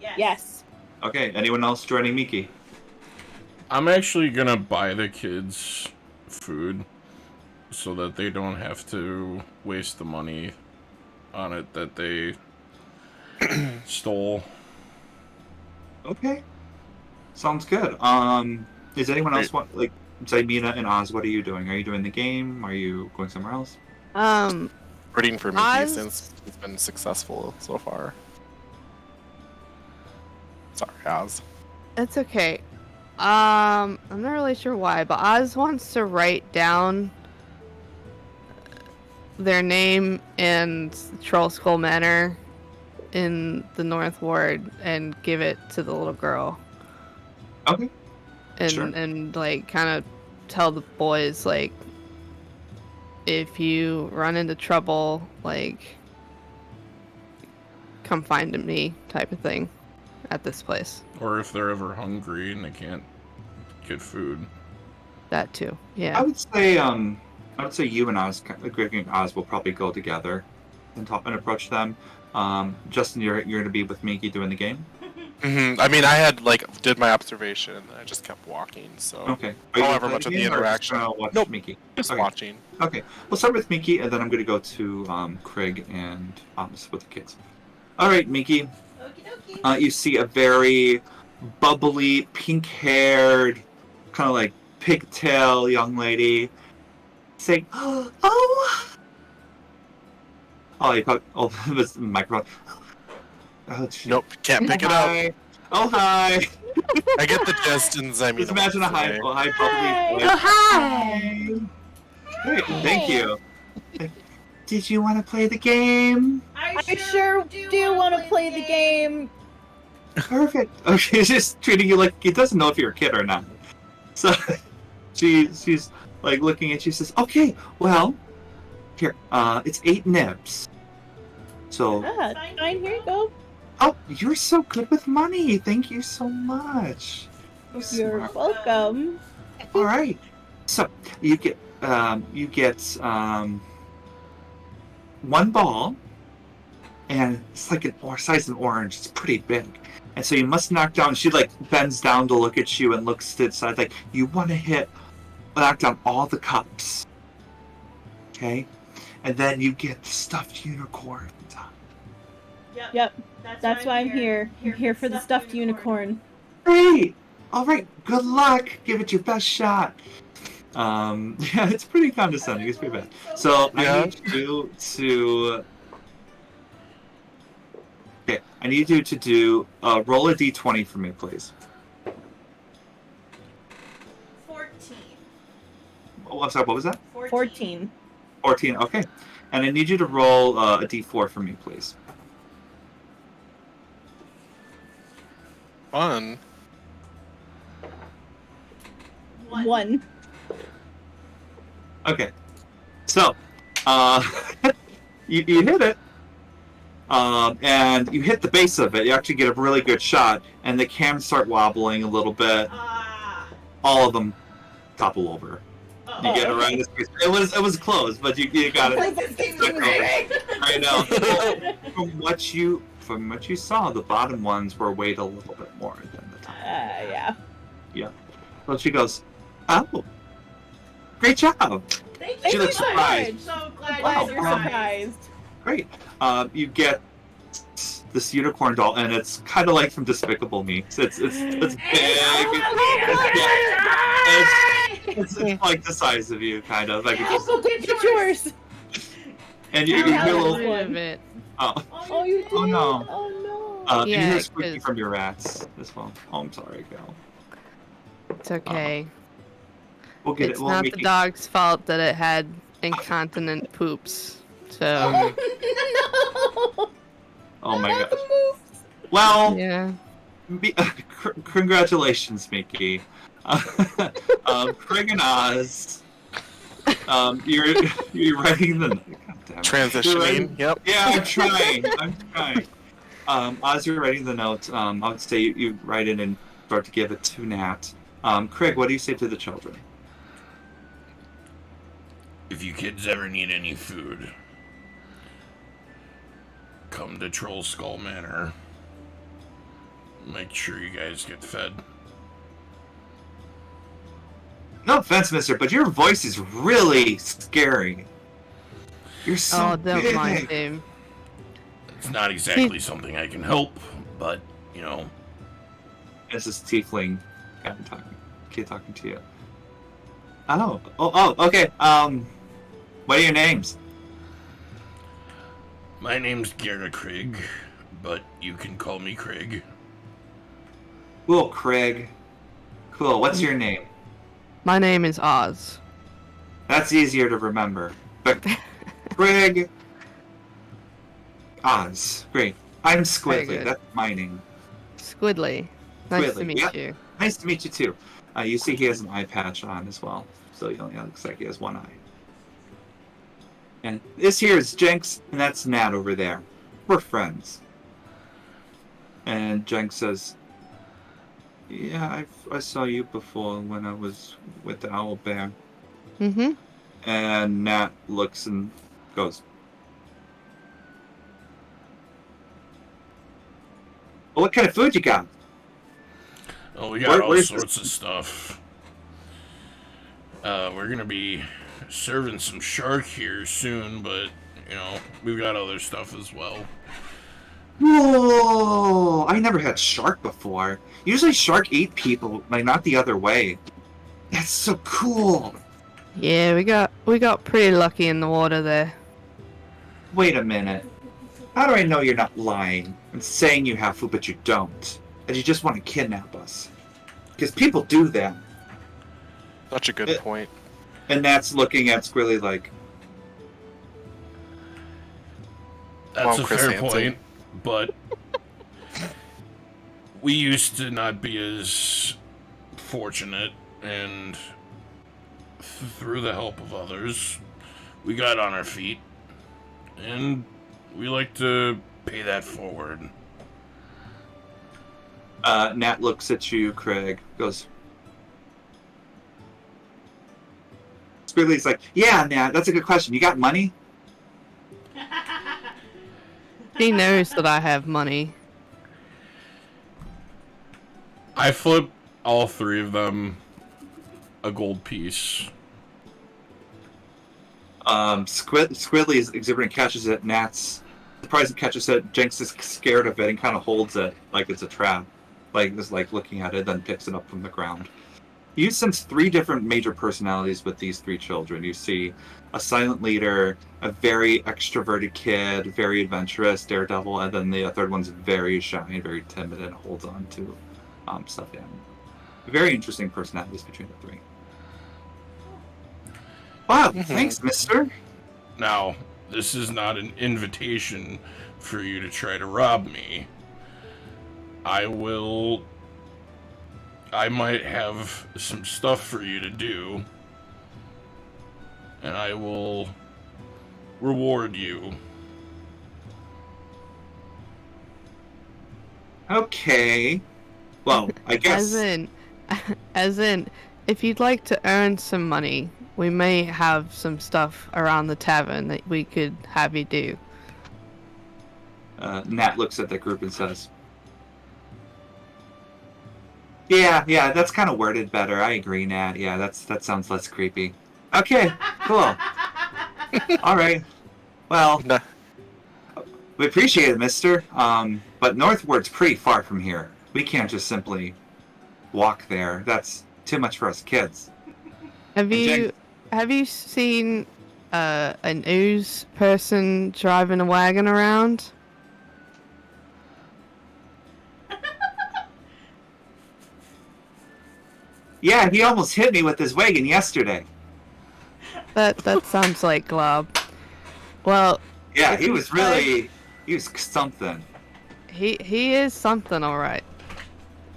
Yes. Okay. Anyone else joining Miki? I'm actually going to buy the kids food so that they don't have to waste the money on it that they stole. Okay. Sounds good. Is anyone else want, like, say Mina and Oz, what are you doing? Are you doing the game? Are you going somewhere else? Rooting for Miki since it's been successful so far. Sorry, Oz. It's okay. I'm not really sure why, but Oz wants to write down their name and Troll Skull Manor in the North Ward and give it to the little girl. Okay. And Sure. and like kind of tell the boys like, if you run into trouble, like, come find me, type of thing, at this place. Or if they're ever hungry and they can't get food. That too, yeah. I would say you and Oz, Greg and Oz, will probably go together and talk and approach them. Justin, you're going to be with Miki doing the game. I mean, I had did my observation and then I just kept walking. So Okay. Are you however gonna much of play the game or interaction. just watch Nope. Miki? Just Okay. watching. Okay. We'll start with Miki, and then I'm gonna go to Craig and Thomas with the kids. All right, Miki. Okie dokie. You see a very bubbly, pink-haired, kind of like pigtail young lady saying, "Oh, you probably, it was the microphone. Oh, shit. Nope, can't pick it up. Hi. Oh, hi. I get the distance. I mean, Just imagine a high, bubbly voice. Oh, hi! Great, thank you. Did you want to play the game? I sure do want to play the game. Perfect. Oh, she's just treating you like he doesn't know if you're a kid or not. So she's like looking at you. Says, "Okay, well, here, it's 8 nibs. So, Fine, here you go. oh, you're so good with money. Thank you so much. You're welcome. All right. So you get one ball, and it's like an size of an orange. It's pretty big, and so you must knock down. She bends down to look at you and looks to the side. Like, you want to knock down all the cups. Okay, and then you get the stuffed unicorn. Yep. That's why I'm here. I'm here for the stuffed unicorn. Great. All right. Good luck. Give it your best shot. Yeah, it's pretty condescending. It's pretty bad. So Yeah. I need you to. Okay, I need you to do roll a d20 for me, please. 14. Oh, I'm sorry. What was that? 14. 14. Okay, and I need you to roll a d4 for me, please. Fun. 1. Okay, so you hit it, and you hit the base of it. You actually get a really good shot, and the cans start wobbling a little bit. All of them topple over. You get around this piece. It was close, but you got it. I know. From what you saw, the bottom ones were weighed a little bit more than the top. Yeah. Yeah. Well, she goes, "Oh, great job." Thank She you looks so surprised. much. So glad Wow, you you're surprised. Great. You get this unicorn doll, and it's kind of like from Despicable Me. It's big. It's like the size of you, kind of. Like I'll go get yours. and you I'll hear a have little. one. Of it. Oh, Oh, you did? Oh, no. Oh, no. you Yeah, hear squeaking 'cause- from your rats as well. Oh, I'm sorry, Gal. It's okay. We'll get It's it. We'll not make the it. dog's fault that it had incontinent poops. So, no. Oh my Not gosh. the moves. Well, yeah. congratulations, Mickey. Craig and Oz. You're writing the Transitioning. Yep. Yeah, I'm trying. Oz, you're writing the note. I would say you write it and start to give it to Nat. Craig, what do you say to the children? If you kids ever need any food, come to Troll Skull Manor. Make sure you guys get fed. No offense, mister, but your voice is really scary. You're so Oh, don't big. mind him. It's not exactly something I can help, but, you know. This is Tiefling kid talking to you. Oh, okay. What are your names? My name's Gerda Craig, but you can call me Craig. Cool, Craig. Cool. What's your name? My name is Oz. That's easier to remember. But Craig. Oz. Great. I'm Very Squidly. good. That's my name. Squidly. Nice to Squidly, meet yep. you. Nice to meet you too. You see he has an eye patch on as well. So it looks like he has one eye. And this here is Jenks, and that's Nat over there. We're friends. And Jenks says, "Yeah, I saw you before when I was with the owl bear." Mm-hmm. And Nat looks and goes, Well, what kind of food you got? Oh, we got all sorts of stuff. We're gonna be serving some shark here soon, but, you know, we've got other stuff as well. Whoa! I never had shark before. Usually shark eat people, like not the other way. That's so cool! Yeah, we got pretty lucky in the water there. Wait a minute. How do I know you're not lying and saying you have food but you don't? And you just want to kidnap us? Because people do that. Such a good point. And that's looking at Squilly like... That's a fair point, but... we used to not be as fortunate, and through the help of others, we got on our feet, and we like to pay that forward. Nat looks at you, Craig, goes... Squidly's like, yeah, Nat, that's a good question. You got money? He knows that I have money. I flip all three of a gold piece. Squidly is exhibiting, catches it. Nat's surprised and catches it. Jenks is scared of it and kind of holds it like it's a trap. Like, just like looking at it, then picks it up from the ground. You sense three different major personalities with these three children. You see a silent leader, a very extroverted kid, very adventurous, daredevil, and then the third one's very shy and very timid and holds on to stuff in. Very interesting personalities between the three. Wow, thanks, mister. Now, this is not an invitation for you to try to rob me. I might have some stuff for you to do, and I will reward you. Okay. Well, I guess... As in, if you'd like to earn some money, we may have some stuff around the tavern that we could have you do. Nat looks at the group and says... Yeah, that's kind of worded better. I agree, Nat. Yeah, that sounds less creepy. Okay, cool. All right. Well, we appreciate it, mister. But northward's pretty far from here. We can't just simply walk there. That's too much for us kids. Have you seen an ooze person driving a wagon around? Yeah, he almost hit me with his wagon yesterday. That sounds like Glob. Well, yeah, he was something. He is something, all right.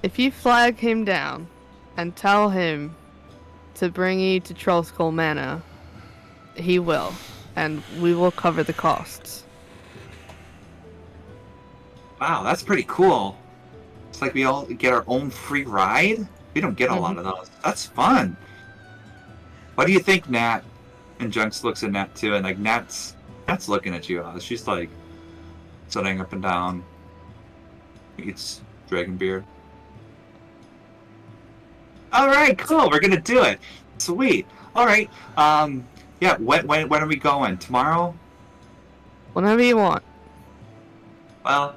If you flag him down and tell him to bring you to Trollskull Manor, he will, and we will cover the costs. Wow, that's pretty cool. It's like we all get our own free ride? We don't get a lot of those. That's fun. What do you think, Nat? And Junks looks at Nat too, and like Nat's looking at you. She's like sitting up and down. Eats dragon beer. All right, cool. We're gonna do it. Sweet. All right. Yeah. When are we going? Tomorrow? Whenever you want. Well,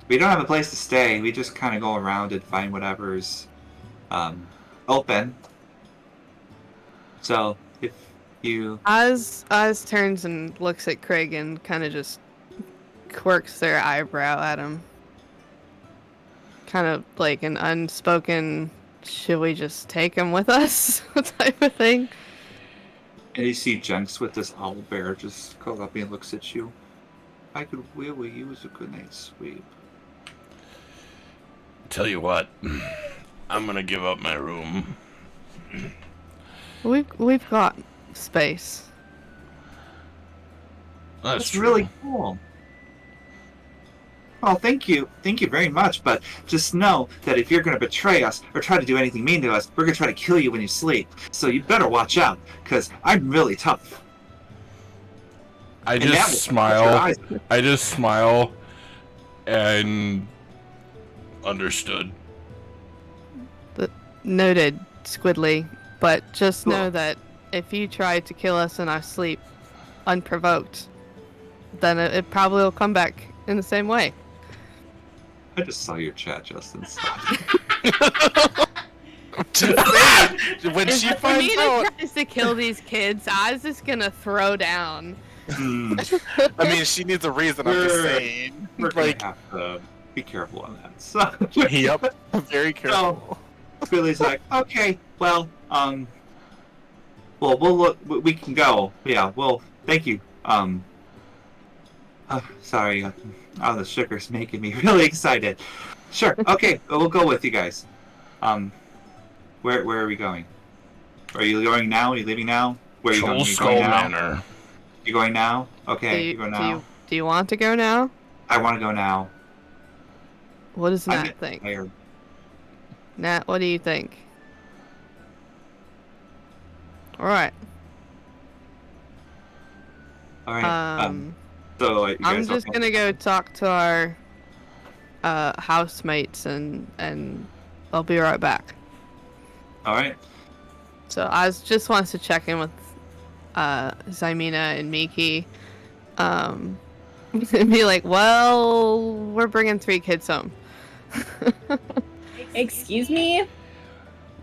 we don't have a place to stay. We just kind of go around and find whatever's open. So, if you... Oz turns and looks at Craig and kind of just quirks their eyebrow at him. Kind of like an unspoken, should we just take him with us type of thing. And you see Jenks with this owl bear just called up and looks at you. I could really use a good night's sleep. Tell you what, I'm gonna give up my room. We've got space. That's really cool. Well, thank you very much. But just know that if you're gonna betray us or try to do anything mean to us, we're gonna try to kill you when you sleep. So you better watch out, because I'm really tough. I just smile, And understood. Noted, Squidly. But just know that if you try to kill us in our sleep unprovoked, then it probably will come back in the same way. I just saw your chat, Justin. When If she finds out, tries to kill these kids, I was just gonna throw down. I mean, she needs a reason. I'm just saying. We're Like, gonna have to be careful on that. So, yep, very careful. Billy's like, okay, well, we'll look. We can go. Yeah. Well, thank you. Sorry. The sugar's making me really excited. Sure. Okay. We'll go with you guys. Where are we going? Are you going now? Are you leaving now? Where are you going? Troll Skull Manor. You going now? Okay. You go now. Do you want to go now? I want to go now. What does I'm Nat think? tired. Nat, what do you think? Alright. All right. So you I'm guys just gonna go talk to our housemates and I'll be right back. All right. So I just wanted to check in with Zymina and Miki. And be like, well, we're bringing 3 kids home. Excuse me?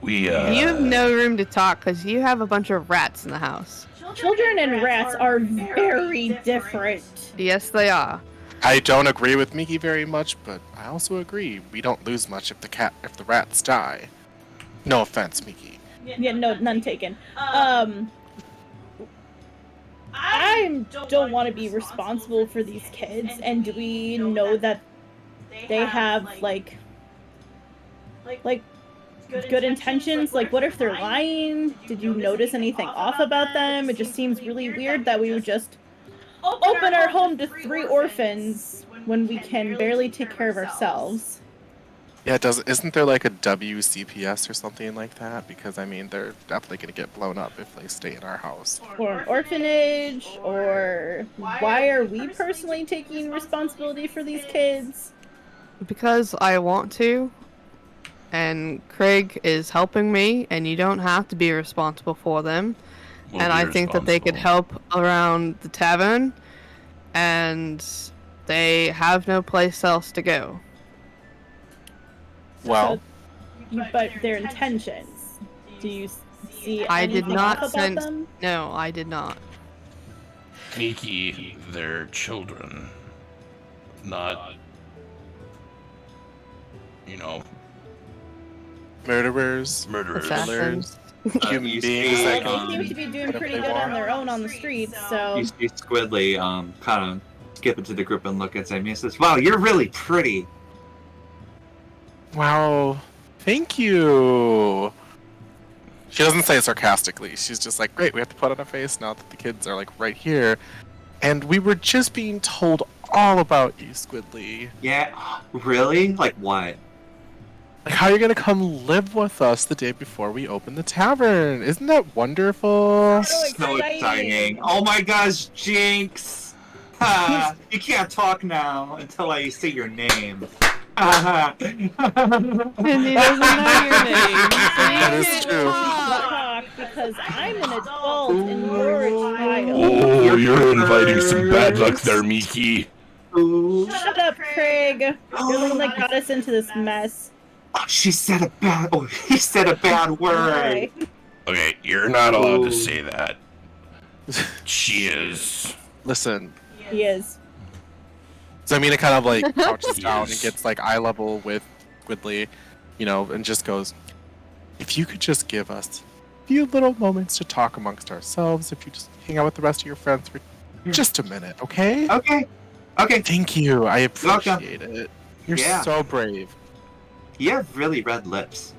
You have no room to talk because you have a bunch of rats in the house. Children and rats are very different. Yes, they are. I don't agree with Miki very much, but I also agree we don't lose much if the rats die. No offense, Miki. Yeah, no, none taken. I don't want to be responsible for these kids, and do we know that they have like good intentions? Like, what if they're lying? Did you notice anything off about them? It just seems really weird that we would just open our home to 3 orphans when we can barely take care of ourselves. Yeah, isn't there like a WCPS or something like that? Because I mean, they're definitely gonna get blown up if they stay in our house. Or an orphanage, or why are we personally taking responsibility for these kids? Because I want to, and Craig is helping me, and you don't have to be responsible for them. And I think that they could help around the tavern, and they have no place else to go. Well, but their intentions. Do you see I did anything not off about sense. them? No, I did not. Miki, they're children. Not, murderers, Assassins. human beings. Well, That they seem to be doing pretty good on their own on the streets, so... You see Squidly kind of skip into the group and look at Amy and says, wow, you're really pretty. Wow, thank you. She doesn't say it sarcastically. She's just like, great, we have to put on a face now that the kids are like right here. And we were just being told all about you, Squidly. Yeah, really? Like what? Like how you're gonna come live with us the day before we open the tavern. Isn't that wonderful? So exciting. Oh my gosh, Jinx! You can't talk now until I say your name. And he doesn't know your name. That is true. Talk, because I'm an adult and you're a child. Oh, you're inviting some bad luck there, Miki. Shut up, Craig. You're the one that got us into this mess. Oh, he said a bad word. Why? Okay, you're not allowed to say that. She is. Listen, He is. so I mean, it kind of like crouches down and gets like eye level with Squidly, and just goes, if you could just give us a few little moments to talk amongst ourselves, if you just hang out with the rest of your friends for just a minute, okay? Okay. Thank you. I appreciate it. You're so brave. You have really red lips.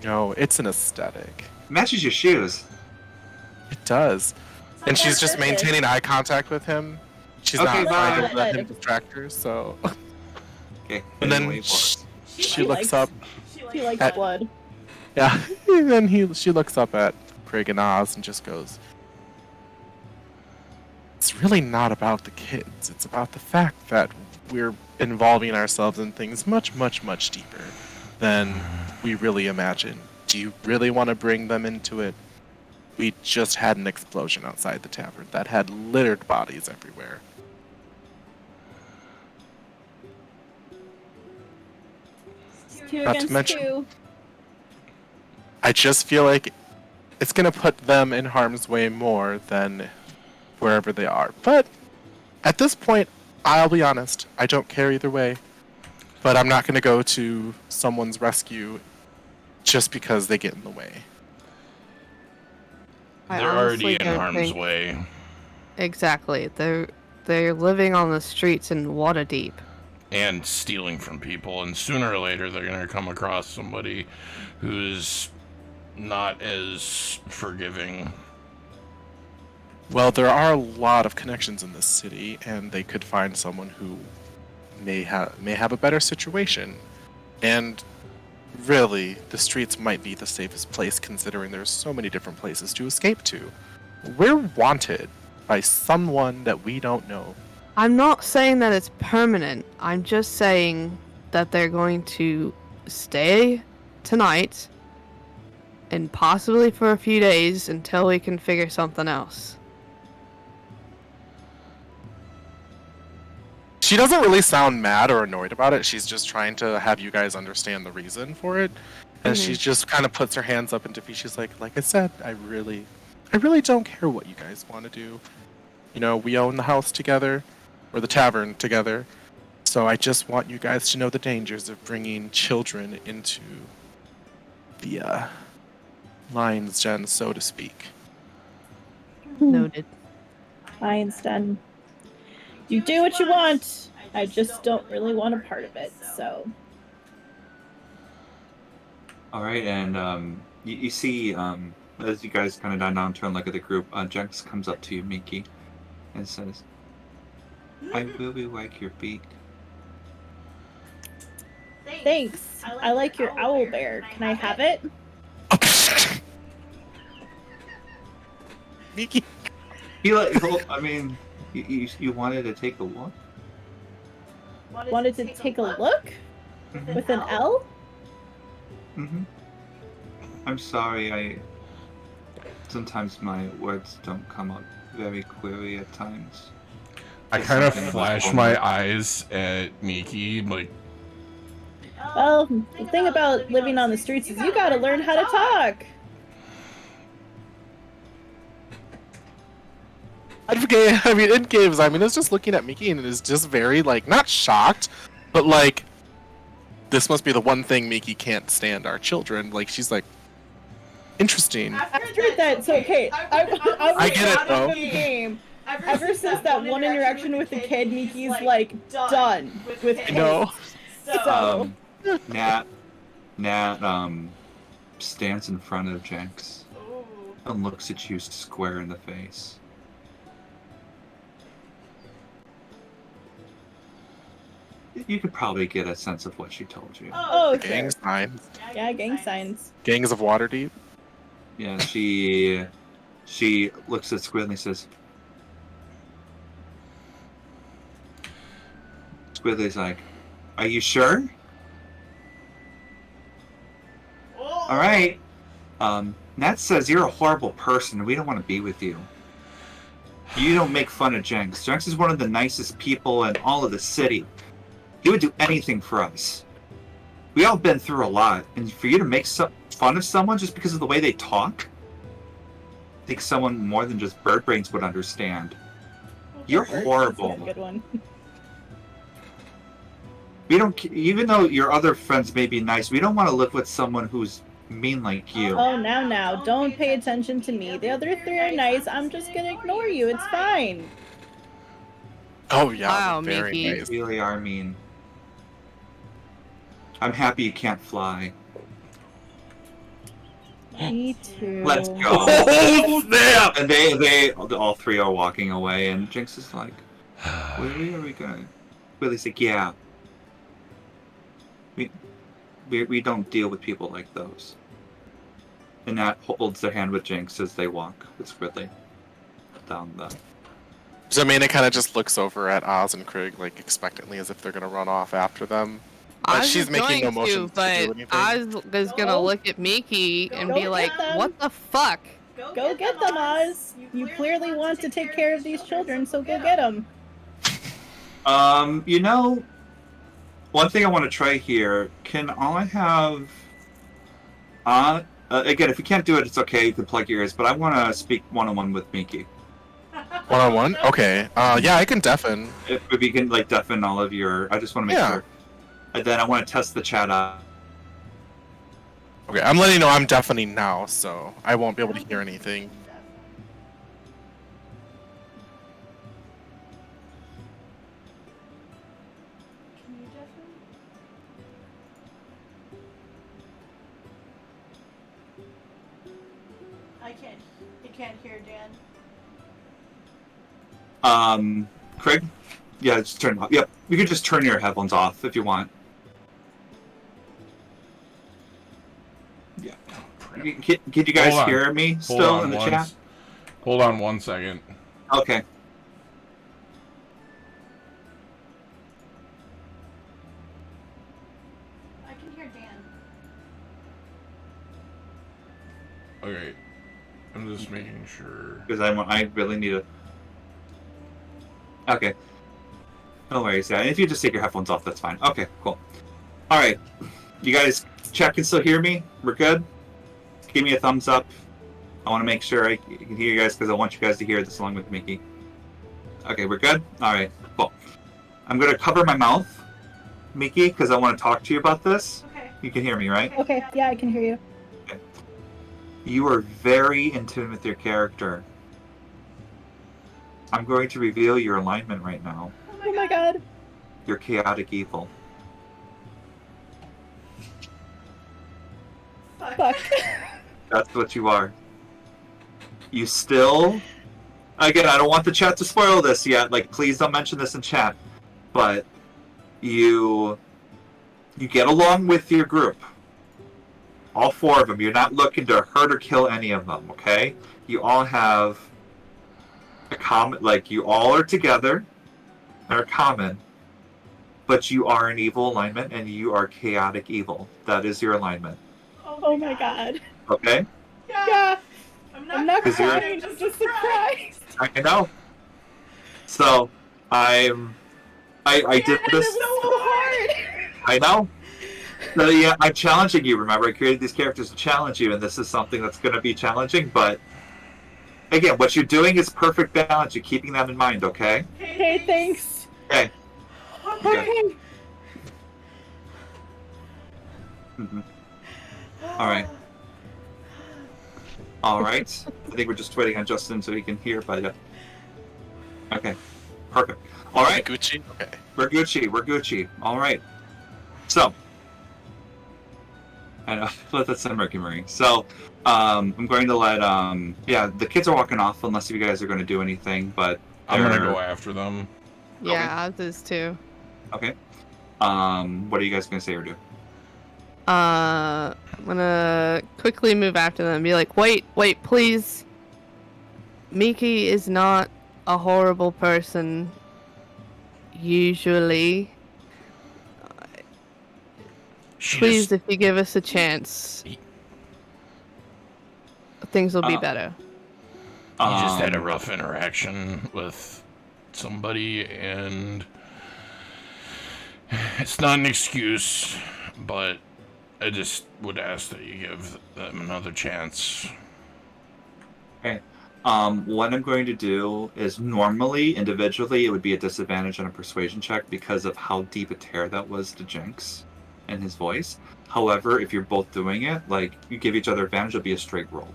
No, it's an aesthetic. Matches your shoes. It does. And she's just maintaining eye contact with him. She's not trying to let him distract her, so... Okay. And then she looks up. He likes blood. Yeah, and then she looks up at Craig and Oz and just goes, it's really not about the kids. It's about the fact that we're involving ourselves in things much, much, much deeper than we really imagine. Do you really want to bring them into it? We just had an explosion outside the tavern that had littered bodies everywhere. It's 2 Not to against mention- 2. I just feel like it's going to put them in harm's way more than wherever they are. But at this point, I'll be honest, I don't care either way. But I'm not going to go to someone's rescue just because they get in the way. I They're already honestly in don't harm's think- way. Exactly. They're living on the streets in Waterdeep. And stealing from people, and sooner or later they're going to come across somebody who's not as forgiving. Well, there are a lot of connections in this city, and they could find someone who may have a better situation. And really, the streets might be the safest place, considering there's so many different places to escape to. We're wanted by someone that we don't know. I'm not saying that it's permanent. I'm just saying that they're going to stay tonight and possibly for a few days until we can figure something else. She doesn't really sound mad or annoyed about it. She's just trying to have you guys understand the reason for it. And she just kind of puts her hands up into feet. She's like I said, I really don't care what you guys want to do. You know, we own the house together, or the tavern together. So I just want you guys to know the dangers of bringing children into the lion's den, so to speak. Noted. Lion's Den. You do what you want. I just don't really want a part of it, so. Alright, and you see, as you guys kind of dive down, turn and look at the group, Jenks comes up to you, Miki, and says, I really like your beak. Thanks. I like your owl bear. Can I have it? Miki. I mean, you wanted to take a look? Wanted to take a look? With an L? Mm-hmm. I'm sorry, sometimes my words don't come out very clearly at times. I kind of flash my eyes at Miki, like, Well, the thing about living on the streets is you gotta learn how to talk. I mean, in games, it's just looking at Miki and it is just very, not shocked, but this must be the one thing Miki can't stand, our children. She's like, interesting. After that, so okay, I get it, though. The game. Ever since that one interaction with the kid, Miki's done with I know. So, Nat stands in front of Jenks and looks at you square in the face. You could probably get a sense of what she told you. oh, sure. Gang signs. Yeah, gang signs. Gangs of Waterdeep. Yeah, she looks at Squidly and says, Squidly's like, are you sure? Alright. Nat says you're a horrible person. We don't want to be with you. You don't make fun of Jenks. Jenks is one of the nicest people in all of the city. He would do anything for us. We all been through a lot, and for you to make fun of someone just because of the way they talk, I think someone more than just bird brains would understand. You're horrible. Good one. We don't, even though your other friends may be nice, we don't want to live with someone who's mean like you. Oh, now, don't pay attention to me. The other three are nice. I'm just gonna ignore you. It's fine. Oh yeah, Wow, very Miki. nice. You really are mean. I'm happy you can't fly. Me too. Let's go. Oh snap! And they all three are walking away, and Jinx is like, "Where are we going?" Willie's like, "Yeah, we don't deal with people like those." And Nat holds their hand with Jinx as they walk with Ridley down the Zamina kind of just looks over at Oz and Krieg, like, expectantly, as if they're gonna run off after them. But Oz she's is making no going to, motion to but do anything. Oz is gonna look at Miki and be like, "What the fuck?" Go get them, Oz. You clearly want to take care of these children, so go get them. You know, one thing I want to try here. Can I have? Again, if you can't do it, it's okay. You can plug your ears. But I want to speak one-on-one with Miki. One-on-one? Okay. Yeah, I can deafen. If you can, like, deafen all of your... I just want to make sure. And then I want to test the chat out. Okay, I'm letting you know I'm deafening now, so I won't be able to hear anything. Can you deafen? I can't hear Dan. Craig? Yeah, just turn them off. Yep, you can just turn your headphones off if you want. Yeah. Can you guys hear me still in the chat? Hold on 1 second. Okay. I can hear Dan. Okay. I'm just making sure. Because I really need to... Okay. No worries, yeah. If you just take your headphones off, that's fine. Okay, cool. Alright. You guys check and still hear me? We're good? Give me a thumbs up. I want to make sure I can hear you guys because I want you guys to hear this along with Miki. Okay, we're good? Alright, cool. I'm going to cover my mouth, Miki, because I want to talk to you about this. Okay. You can hear me, right? Okay, yeah, I can hear you. Okay. You are very in tune with your character. I'm going to reveal your alignment right now. Oh my god. You're chaotic evil. Fuck. That's what you are. You still... Again, I don't want the chat to spoil this yet. Like, please don't mention this in chat. But you get along with your group. All four of them. You're not looking to hurt or kill any of them, okay? You all have a common... Like, you all are together. Are common. But you are an evil alignment, and you are chaotic evil. That is your alignment. Oh my god. Okay? Yeah. I'm not 'Cause you're- crying, I'm just surprised. I know. So, I did this. So hard. I know. So yeah, I'm challenging you. Remember, I created these characters to challenge you, and this is something that's going to be challenging. But again, what you're doing is perfect balance. You're keeping that in mind, okay? Okay, thanks. Okay. Okay. Mm-hmm. All right. All right. I think we're just waiting on Justin so he can hear, but okay. Perfect. All right. Gucci? Okay. We're Gucci. We're Gucci. All right. So, I know. Let that send Kimarie. So, I'm going to let yeah, the kids are walking off unless you guys are going to do anything, but I'm gonna go after them. Yeah, Oz is too. Okay. What are you guys going to say or do? I'm gonna quickly move after them and be like, wait, please. Miki is not a horrible person, usually. Please, if you give us a chance, things will be better. You just had a rough interaction with somebody, and it's not an excuse, but I just would ask that you give them another chance. Okay. What I'm going to do is normally, individually, it would be a disadvantage on a persuasion check because of how deep a tear that was to Jinx and his voice. However, if you're both doing it, like, you give each other advantage, it'll be a straight roll.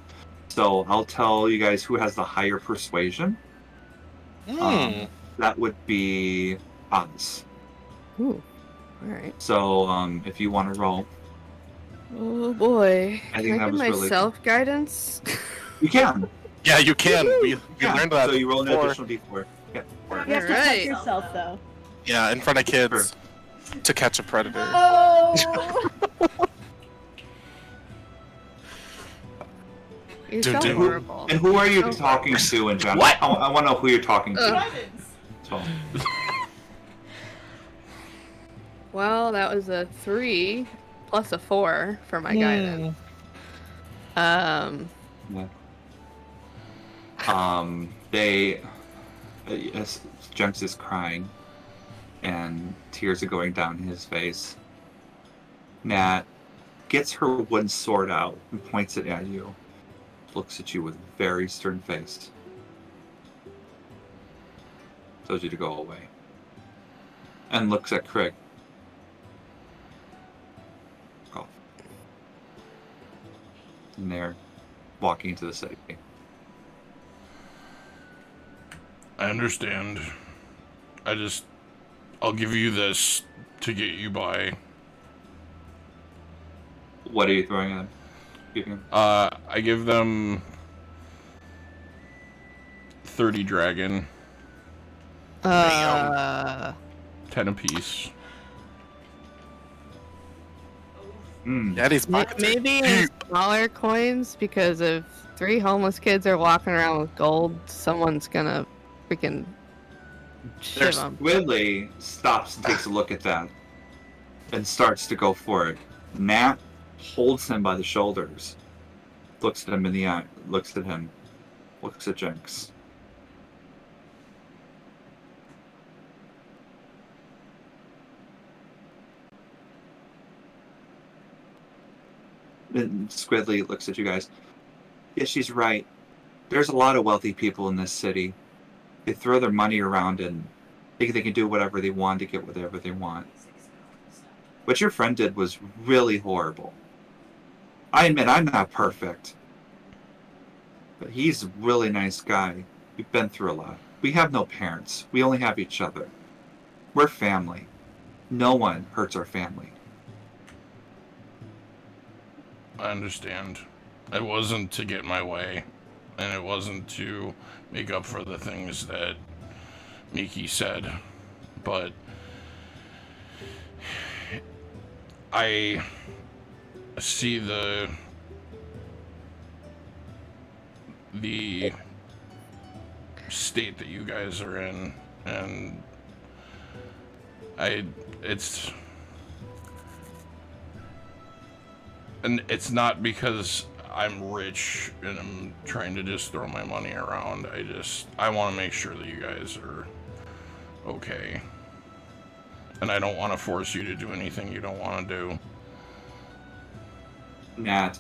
So I'll tell you guys who has the higher persuasion. That would be Oz. Ooh. Alright. So, if you want to roll. Oh boy. I think Can I that give was really myself guidance? You can. Yeah, you can. We learned that. So you roll an before. additional d4. Yeah. You have to touch Alright. yourself, though. Yeah, in front of kids to catch a predator. Oh! You're Dun, so dun. horrible. And who are you So talking to in general? What? I want to know who you're talking to. Guidance. So, Well, that was a 3 plus a 4 for my Hmm. guidance. they, as Junks is crying, and tears are going down his face. Nat gets her wooden sword out and points it at you. Looks at you with a very stern face. Tells you to go away. And looks at Craig. Go. And they're walking into the city. I understand. I'll give you this to get you by. What are you throwing at him? Giving him? I give them 30 dragon, 10 apiece. Daddy's pockets are Maybe in deep. smaller coins, because if 3 homeless kids are walking around with gold, someone's gonna freaking shiv There's 'em. Squidly stops and takes a look at that and starts to go for it. Nat holds him by the shoulders, looks at him in the eye, looks at him, looks at Jinx. Then Squidly looks at you guys. Yeah, she's right. There's a lot of wealthy people in this city. They throw their money around and think they can do whatever they want to get whatever they want. What your friend did was really horrible. I admit I'm not perfect. But he's a really nice guy. We've been through a lot. We have no parents. We only have each other. We're family. No one hurts our family. I understand. It wasn't to get my way, and it wasn't to make up for the things that Miki said, but I see the state that you guys are in, and it's not because I'm rich and I'm trying to just throw my money around. I want to make sure that you guys are okay. And I don't want to force you to do anything you don't want to do. Nat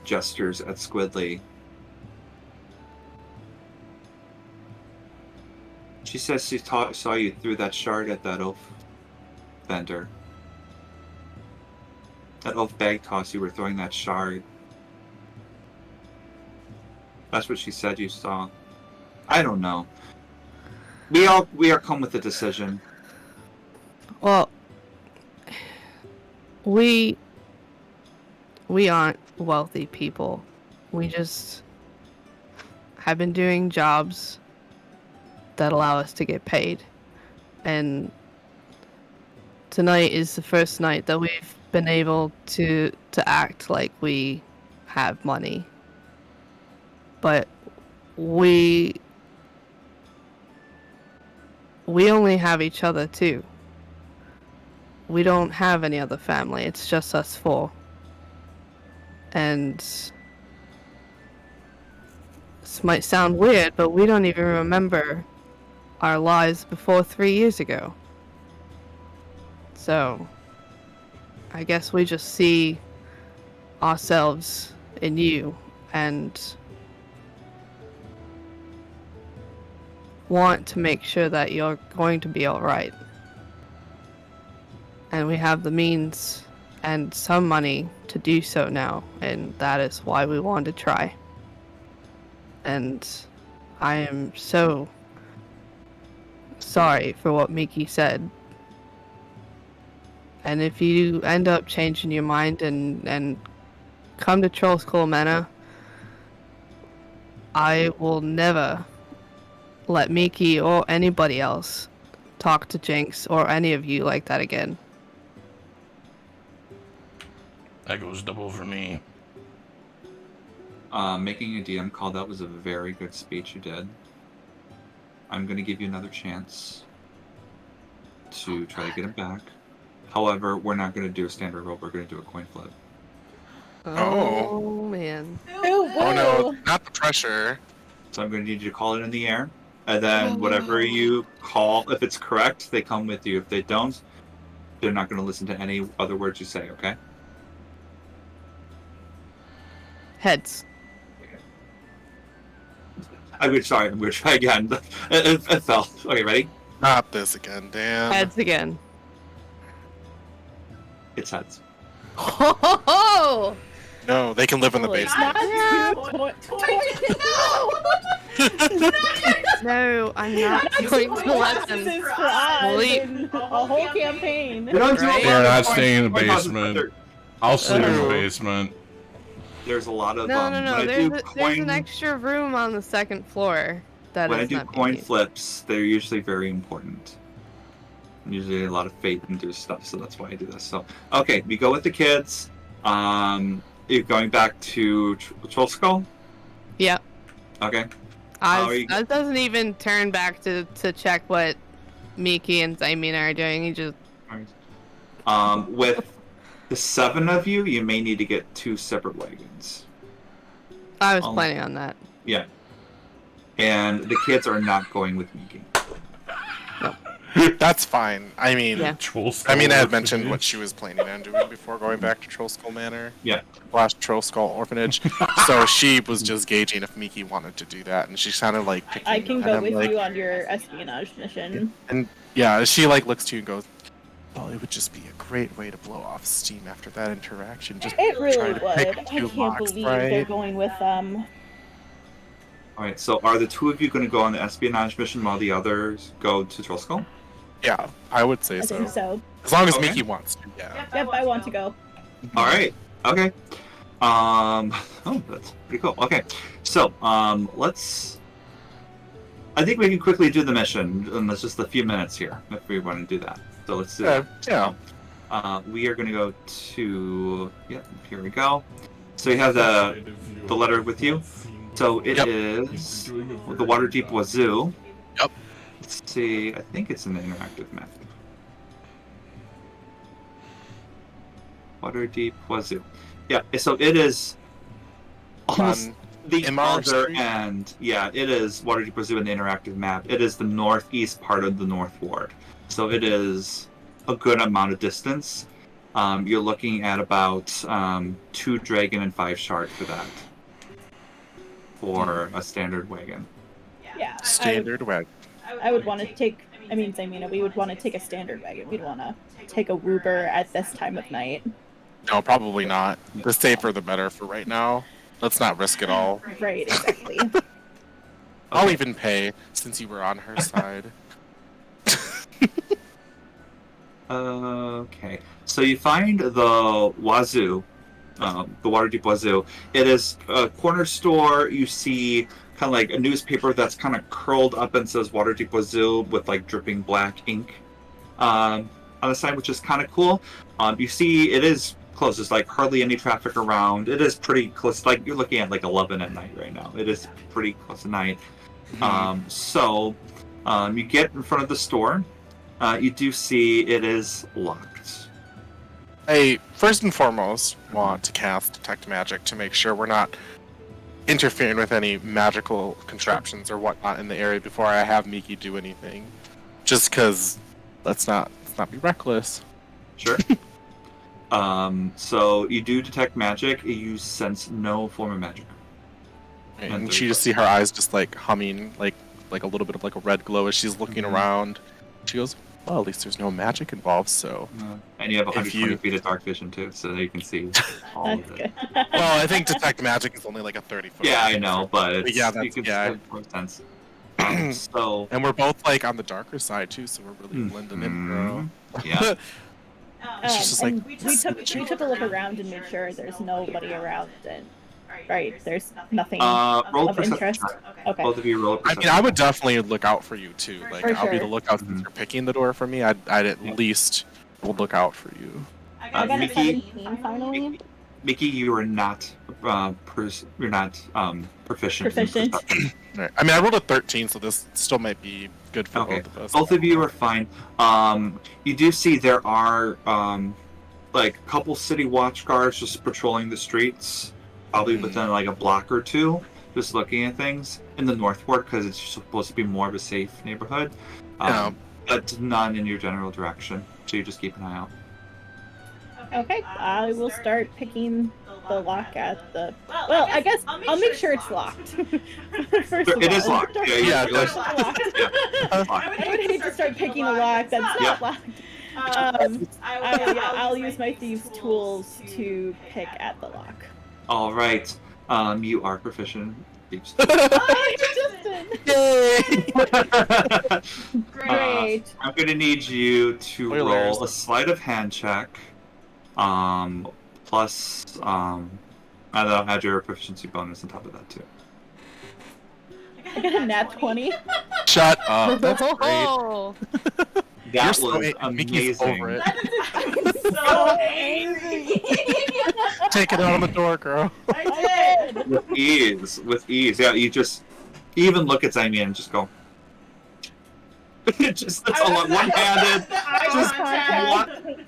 gestures at Squidly. She says she saw you through that shard at that oaf vendor. That oaf bag toss, you were throwing that shard. That's what she said you saw. I don't know. We are come with a decision. Well, we aren't wealthy people. We just have been doing jobs that allow us to get paid. And tonight is the first night that we've been able to act like we have money. But we only have each other too. We don't have any other family. It's just us 4. And this might sound weird, but we don't even remember our lives before 3 years ago. So I guess we just see ourselves in you and want to make sure that you're going to be alright. And we have the means and some money to do so now, and that is why we want to try. And I am so sorry for what Miki said. And if you end up changing your mind and come to Troll Skull Manor, I will never let Miki or anybody else talk to Jinx or any of you like that again. That goes double for me. Making a DM call, that was a very good speech you did. I'm going to give you another chance to try to get him back. However, we're not going to do a standard roll, we're going to do a coin flip. Oh man. Oh, Oh no, not the pressure. So I'm going to need you to call it in the air, and then whatever you call, if it's correct, they come with you. If they don't, they're not going to listen to any other words you say, okay? Heads. I'm going to try again. It fell. Okay, ready? Not this again, damn. Heads again. It's heads. Oh! No, they can live in the Holy basement. No, I'm not going to let them sleep. A whole campaign. They don't do Right? a We're lot not of staying in the coin tosses, basement. but I'll sleep in the Oh. basement. there's a lot of No. when I There's, do there's an coin, extra room on the second floor. That when I is do not coin being used. flips, they're usually very important. Usually a lot of faith into stuff, so that's why I do this. So okay, we go with the kids. You're going back to Troll Skull? Yep. Okay. How are you- That doesn't even turn back to check what Miki and Zaimina are doing. He just With the 7 of you, you may need to get 2 separate wagons. I was planning on that. Yeah. And the kids are not going with Miki. That's fine. I mean, Yeah. I had mentioned what she was planning on doing before going back to Troll Skull Manor. Yeah. / Troll Skull Orphanage. So she was just gauging if Miki wanted to do that, and she sounded like picking I can at go him, with like- you on your espionage mission. And yeah, she like looks to you and goes, "Well, it would just be a great way to blow off steam after that interaction. Just It try really to would. pick I 2 can't locks, believe right?" they're going with Alright, so are the 2 of you going to go on the espionage mission while the others go to Troll Skull? Yeah, I would say I so. think so. As long as Okay. Miki wants to, yeah. Yep, I want to go. Alright. Okay. Oh, that's pretty cool. Okay. So, let's... I think we can quickly do the mission, and it's just a few minutes here, if we want to do that. So let's do that. Yeah. We are going to go to... Yep, here we go. So you have the letter with you. So it Yep. is the Waterdeep Wazoo. Yep. Let's see, I think it's an interactive map. Waterdeep Wazoo. Yeah, so it is almost On the MR other Street? end. Yeah, it is Waterdeep Wazoo in the interactive map. It is the northeast part of the North Ward. So it is a good amount of distance. You're looking at about 2 dragon and 5 shark for that. For a standard wagon. Yeah. Standard wagon. I would want to take. I mean, Zaimina, we would want to take a standard wagon. We'd want to take a Woober at this time of night. No, probably not. The safer the better for right now. Let's not risk it all. Right, exactly. I'll even pay since you were on her side. Okay, so you find the Wazoo, the Waterdeep Wazoo. It is a corner store. You see kind of like a newspaper that's kind of curled up and says Waterdeep Wazoo with like dripping black ink on the side, which is kind of cool. You see it is close. There's like hardly any traffic around. It is pretty close. Like you're looking at like 11 at night right now. It is pretty close at night. So you get in front of the store. You do see it is locked. I first and foremost want to cast Detect Magic to make sure we're not interfering with any magical contraptions or whatnot in the area before I have Miki do anything. Just because let's not be reckless. Sure. So you do detect magic. You sense no form of magic. And she just see her eyes just like humming, like a little bit of like a red glow as she's looking around. She goes, "Well, at least there's no magic involved, so." And you have If 120 you- feet of dark vision too, so you can see all That's of it. good. Well, I think Detect Magic is only like a 30-foot. Yeah, I know, but it's, yeah, you that's can yeah. it makes sense. So And we're both like on the darker side too, so we're really blending in, bro. yeah. She's just and like, we took a look around and made sure there's nobody around. And right, there's nothing Roll of perception interest. check. Okay. Both of you roll a I perception. mean, I would definitely look out for you too. Like, For I'll be the sure. lookout since you're picking the door for me. I'd at least will look out for you. I got a Mickey? 17 finally. Mickey, you are not you're not proficient. Proficient. Right. I mean, I rolled a 13, so this still might be good for Okay. both of us. Both of you are fine. You do see there are like a couple city watch guards just patrolling the streets, probably within like a block or two, just looking at things in the North Ward because it's supposed to be more of a safe neighborhood. But none in your general direction, so you just keep an eye out. Okay, I will start picking the lock at the. Well, I guess I'll make sure it's locked. First of It all. is locked. Yeah, It's locked. I would hate to start picking a lock that's not locked. I'll use my thieves' tools to pick at the lock. All right. You are proficient. Justin! Yay! Great. I'm gonna need you to Spoilers. roll a sleight of hand check. Plus, and then I'll add your proficiency bonus on top of that too. I got a nat 20. Shut up. That's great. Oh, That You're so was Mickey's amazing. over it. I'm so angry. Take it out on the door, girl. I did. With ease. Yeah, you even look at Zaimi and just go. That's a lot, one-handed.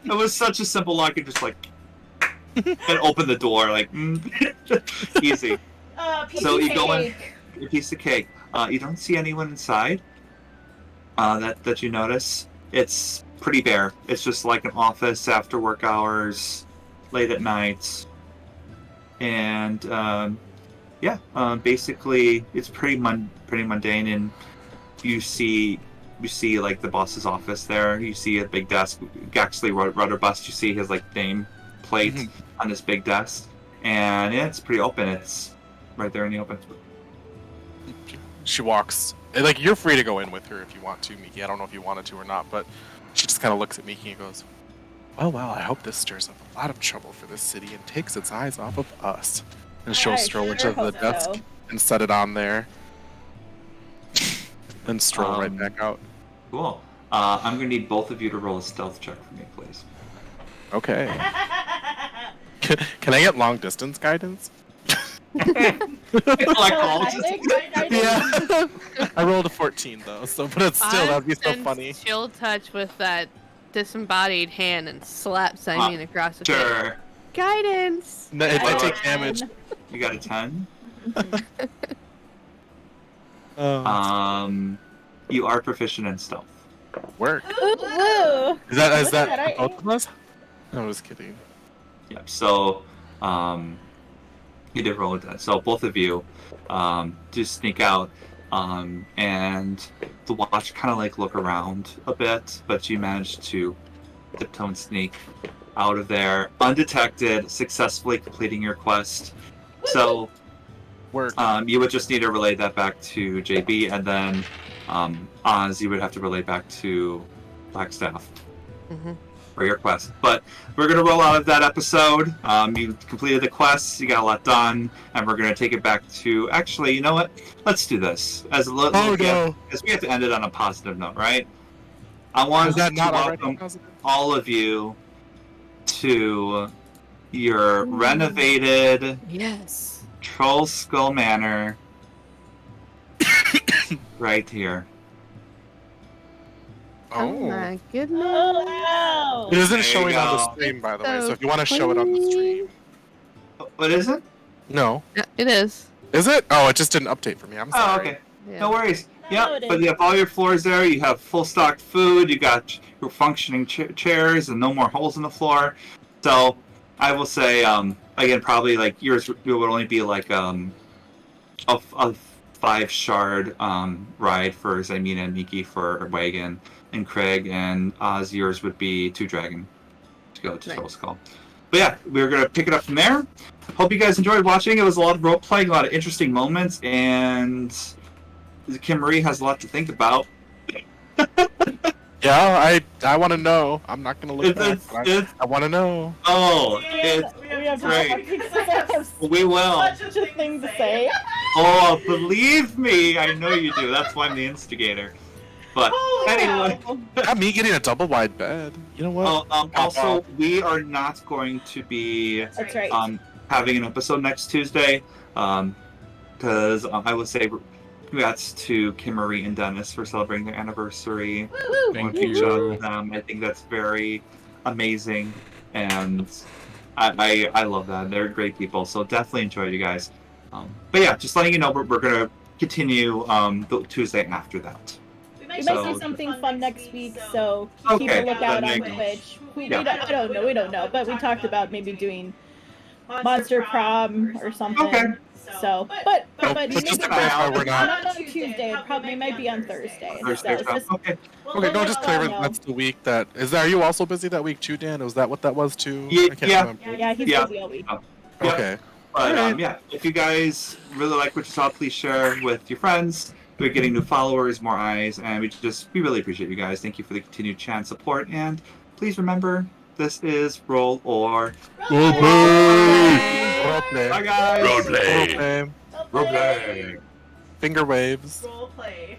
It was such a simple lock. You just like and open the door like easy. So you go in, a piece of cake. You don't see anyone inside. That you notice. It's pretty bare. It's just like an office after work hours, late at night, and basically it's pretty mundane. And you see like the boss's office there. You see a big desk. Actually, Rudderbust. You see his like name plate on this big desk, and yeah, it's pretty open. It's right there in the open. She walks. Like, you're free to go in with her if you want to, Miki. I don't know if you wanted to or not, but she just kind of looks at Miki and goes, well, I hope this stirs up a lot of trouble for this city and takes its eyes off of us. And she'll stroll into the desk and set it on there. Then stroll right back out. Cool. I'm gonna need both of you to roll a stealth check for me, please. Okay. Can I get long distance guidance? Like all just Yeah. I rolled a 14 though, so but it's still that'd be so funny. Chill touch with that disembodied hand and slap Simon across the face. sure. Guidance. No, if I take damage. You got a 10. Oh, You are proficient in stealth. work. Woo! Is that Alright. both of us? I was kidding. Yep. So, you did roll that. So both of you, just sneak out, and the watch kind of like look around a bit, but you manage to tiptoe and sneak out of there undetected, successfully completing your quest. So, Work. you would just need to relay that back to JB, and then Oz, you would have to relay back to Blackstaff for your quest. But we're going to roll out of that episode. You completed the quests, you got a lot done, and we're going to take it back to... Actually, you know what? Let's do this. As a little gift, because we have to end it on a positive note, right? I want Is that to not already welcome positive? all of you to your renovated Yes. Troll Skull Manor right here. Oh Oh. my goodness. Oh wow! It isn't There you showing on the go. stream, by the way, So so if you want to show it on the funny. stream. What is it? No. Yeah, it is. Is it? Oh, it just didn't update for me. I'm Oh, sorry. okay. Yeah. No worries. Oh, Yeah, it but is. you have all your floors there. You have full stocked food. You got your functioning chairs and no more holes in the floor. So I will say, again, probably like yours would only be like a 5 shard ride for Zaimina and Miki for Wagon, and Craig and Oz. Yours would be 2 dragon to go to Nice. Troll Skull. But yeah, we're gonna pick it up from there. Hope you guys enjoyed watching. It was a lot of role playing, a lot of interesting moments, and Kimarie has a lot to think about. Yeah, I want to know. I'm not gonna look back. It's, but it's, I want to know. oh, Yeah, it's we We have great. such We will. a thing to say. Oh, believe me, I know you do. That's why I'm the instigator. But anyway, Not me getting a double wide bed. You know what? also we are not going to be That's right. having an episode next Tuesday, because I would say congrats to Kimarie and Dennis for celebrating their anniversary. Thank Good job you. with them. I think that's very amazing, and I love that. They're great people, so definitely enjoy you guys. But yeah, just letting you know, we're gonna continue the Tuesday after that. We might So- do something fun next week, so keep Okay, a lookout that on makes- Twitch. We Yeah. don't know, but we talked about maybe doing Monster Prom or something. Okay. So, but but maybe just to not, clarify, we're not- on Tuesday. It probably might be on Thursday. Thursday. So just, Okay. Okay, no, just clear. know. That's the week that is. Are you also busy that week too, Dan? Was that what that was too? Yeah, I can't yeah. remember. yeah, he's Yeah. busy all week. Yeah. Okay. But Alright. yeah, if you guys really like what you saw, please share with your friends. We're getting new followers, more eyes, and we really appreciate you guys. Thank you for the continued chat and support. And please remember, this is Roll or Roleplay! Roleplay. Bye guys. Roleplay! Roleplay. Roleplay. Finger waves. Role play.